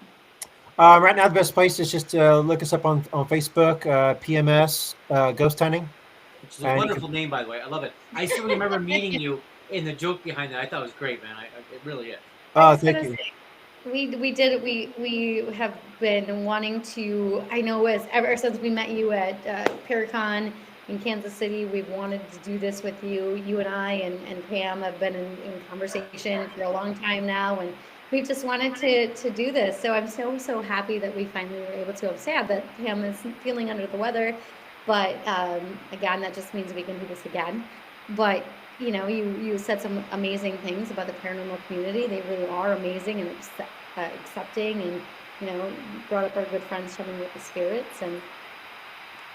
that. right now, the best place is just look us up on Facebook, PMS Ghost Hunting, Which is a and you wonderful can. name, by the way. I love it. I still remember meeting you, and the joke behind that I thought was great, man. It really is. I was Thank gonna you. say, we have been wanting to. I know as ever since we met you at Paracon in Kansas City, we've wanted to do this with you. You and I and Pam have been in conversation for a long time now, and we've just wanted to do this. So I'm so happy that we finally were able to. I'm sad that Pam is feeling under the weather, but again, that just means we can do this again. But you said some amazing things about the paranormal community. They really are amazing and accepting, and brought up our good friends Shoving with the Spirits, and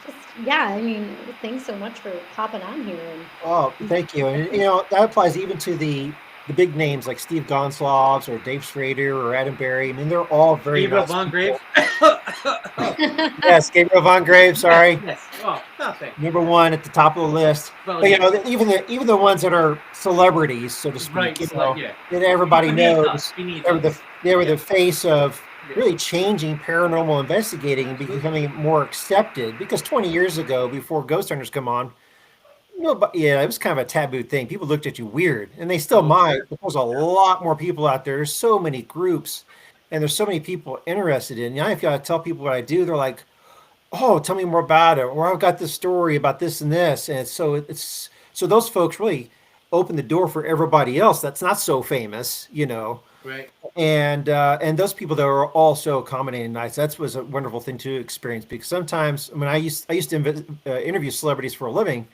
just yeah. I mean, thanks so much for popping on here and Oh, thank you. And that applies even to the big names like Steve Gonsalves or Dave Schrader or Adam Berry. I mean, they're all very Gabriel nice Von Graves. people. Yes, Gabriel Von Grave. Sorry, Yes. Oh, nothing. number one at the top of the list. Well, But yeah. even the ones that are celebrities, so to speak, Right. Yeah. that everybody Beneath knows, us. Beneath they were us. the Yeah. face of Yeah. really changing paranormal investigating and Absolutely. becoming more accepted. Because 20 years ago, before Ghost Hunters come on, nobody, yeah, it was kind of a taboo thing. People looked at you weird, and they still Oh, might. sure. But there's a lot more people out there. There's so many groups, and there's so many people interested in. Now, if you tell people what I do, they're like, "Oh, tell me more about it," or "I've got this story about this and this." And so those folks really open the door for everybody else that's not so famous, Right. and those people that are also accommodating nice. That was a wonderful thing to experience because sometimes when I used to interview celebrities for a living,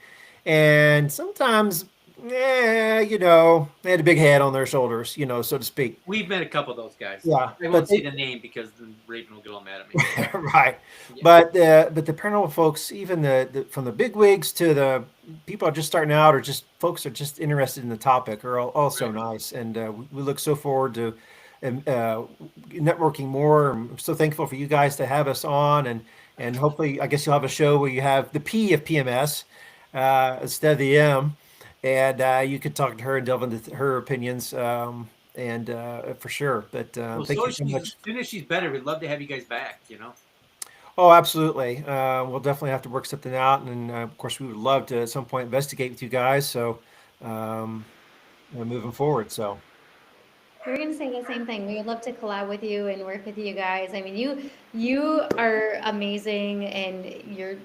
and sometimes they had a big head on their shoulders, so to speak. We've met a couple of those guys. Yeah, I but won't say the name because then Raven will get all mad at me. right. Yeah. But the paranormal folks, even the from the big wigs to the people are just starting out, or just folks are just interested in the topic, are all so Right. nice, and we look so forward to networking more. I'm so thankful for you guys to have us on, and hopefully, I guess you'll have a show where you have the P of PMS instead of the M, and you could talk to her and delve into her opinions, and for sure. But Well, thank so you so she's, much. as soon as she's better, we'd love to have you guys back. Oh, absolutely. We'll definitely have to work something out, and of course, we would love to at some point investigate with you guys. So, um, moving forward. So, We're gonna say the same thing. We would love to collab with you and work with you guys. I mean, you are amazing, and you're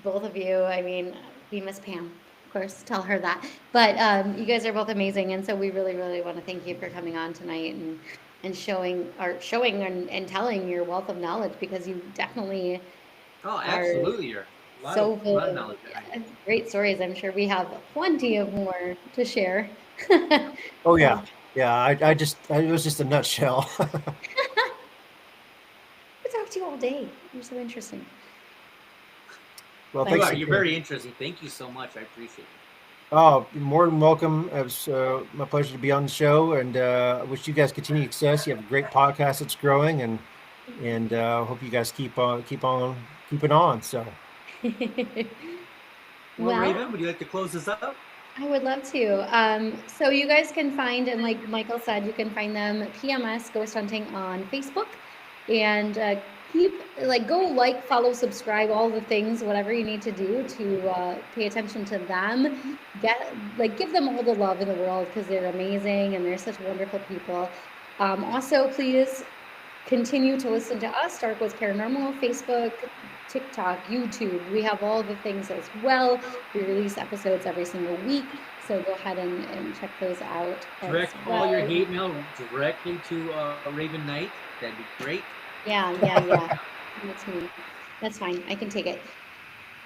both of you. I mean, we miss Pam, of course. Tell her that. But you guys are both amazing, and so we really, really want to thank you for coming on tonight and showing and telling your wealth of knowledge because you definitely Oh, are absolutely. You're a lot so of, full lot of of knowledge behind it. great stories. I'm sure we have plenty of more to share. oh So. yeah, yeah. It was just a nutshell. I could talk to you all day. You're so interesting. Well, But You thanks are. You're again. very interesting. Thank you so much. I appreciate it. Oh, you're more than welcome. It was my pleasure to be on the show, and I wish you guys continued success. You have a great podcast that's growing, and hope you guys keeping on. So, Well, well, Raven, would you like to close this up? I would love to. So you guys can find, and like Michael said, you can find them PMS Ghost Hunting on Facebook, and go follow, subscribe, all the things, whatever you need to do to pay attention to them. Give them all the love in the world because they're amazing and they're such wonderful people. Also, please continue to listen to us, Dark Woods Paranormal, Facebook, TikTok, YouTube. We have all the things as well. We release episodes every single week. So go ahead and check those out. Direct well. all your hate mail directly to Raven Knight. That'd be great. Yeah. That's me. That's fine. I can take it.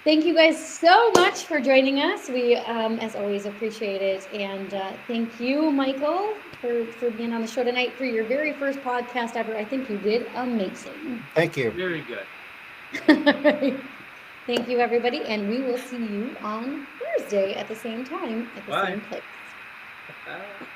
Thank you guys so much for joining us. We, as always, appreciate it. And thank you, Michael, for being on the show tonight for your very first podcast ever. I think you did amazing. thank you. Very good. Thank you, everybody. And we will see you on Thursday at the same time, at the Bye. same place. Bye.